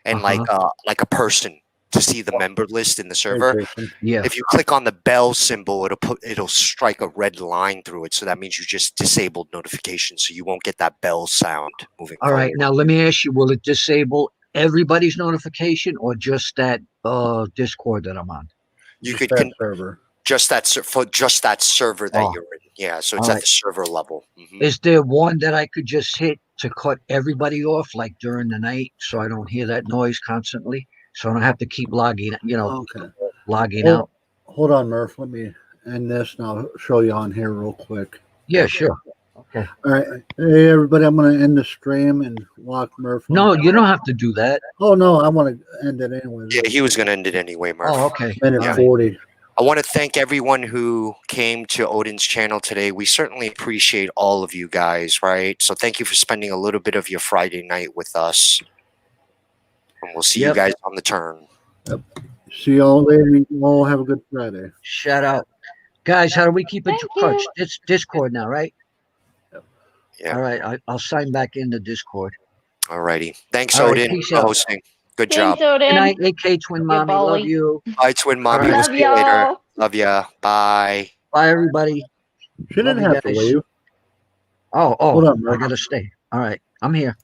and like a person to see the member list in the Hey, server. Jason. Yeah. If you click on the bell symbol, it'll strike a red line through it. So that means you just disabled notifications, so you won't get that bell sound moving All forward. right. Now let me ask you: will it disable everybody's notification or just that Discord that I'm on? You Just could that server. for just that server that Oh, you're in. Yeah, so it's all at right. the server level. Mhm. Is there one that I could just hit to cut everybody off, like during the night, so I don't hear that noise constantly? So I don't have to keep logging, Okay. logging Hold, out. hold on, Murph. Let me end this and I'll show you on here real quick. Yeah, sure. Okay. All right. Hey, everybody, I'm going to end the stream and lock Murph on. No, you don't have to do that. Oh, no, I want to end it anyway. Yeah, he was gonna end it anyway, Murph. Oh, okay. Minute Yeah. 40. I want to thank everyone who came to Odin's channel today. We certainly appreciate all of you guys, right? So thank you for spending a little bit of your Friday night with us. And we'll see you Yep. guys on the turn. See y'all later. You all have a good Friday. Shout out, guys. How do we keep in Thank touch? you. It's Discord now, right? Yeah. All right. I'll sign back into Discord. Alrighty. Thanks, All right, Odin, peace for out. hosting. Good job. Thanks, Odin. Good night, AK Twin Yeah, Mommy. Love Bolly. you. Bye, twin mommy. All right. We'll Love see you later. y'all. Love ya. Bye. Bye, everybody. She didn't Love you have to guys. leave. Oh, Hold on, I Murph. gotta stay. All right, I'm here.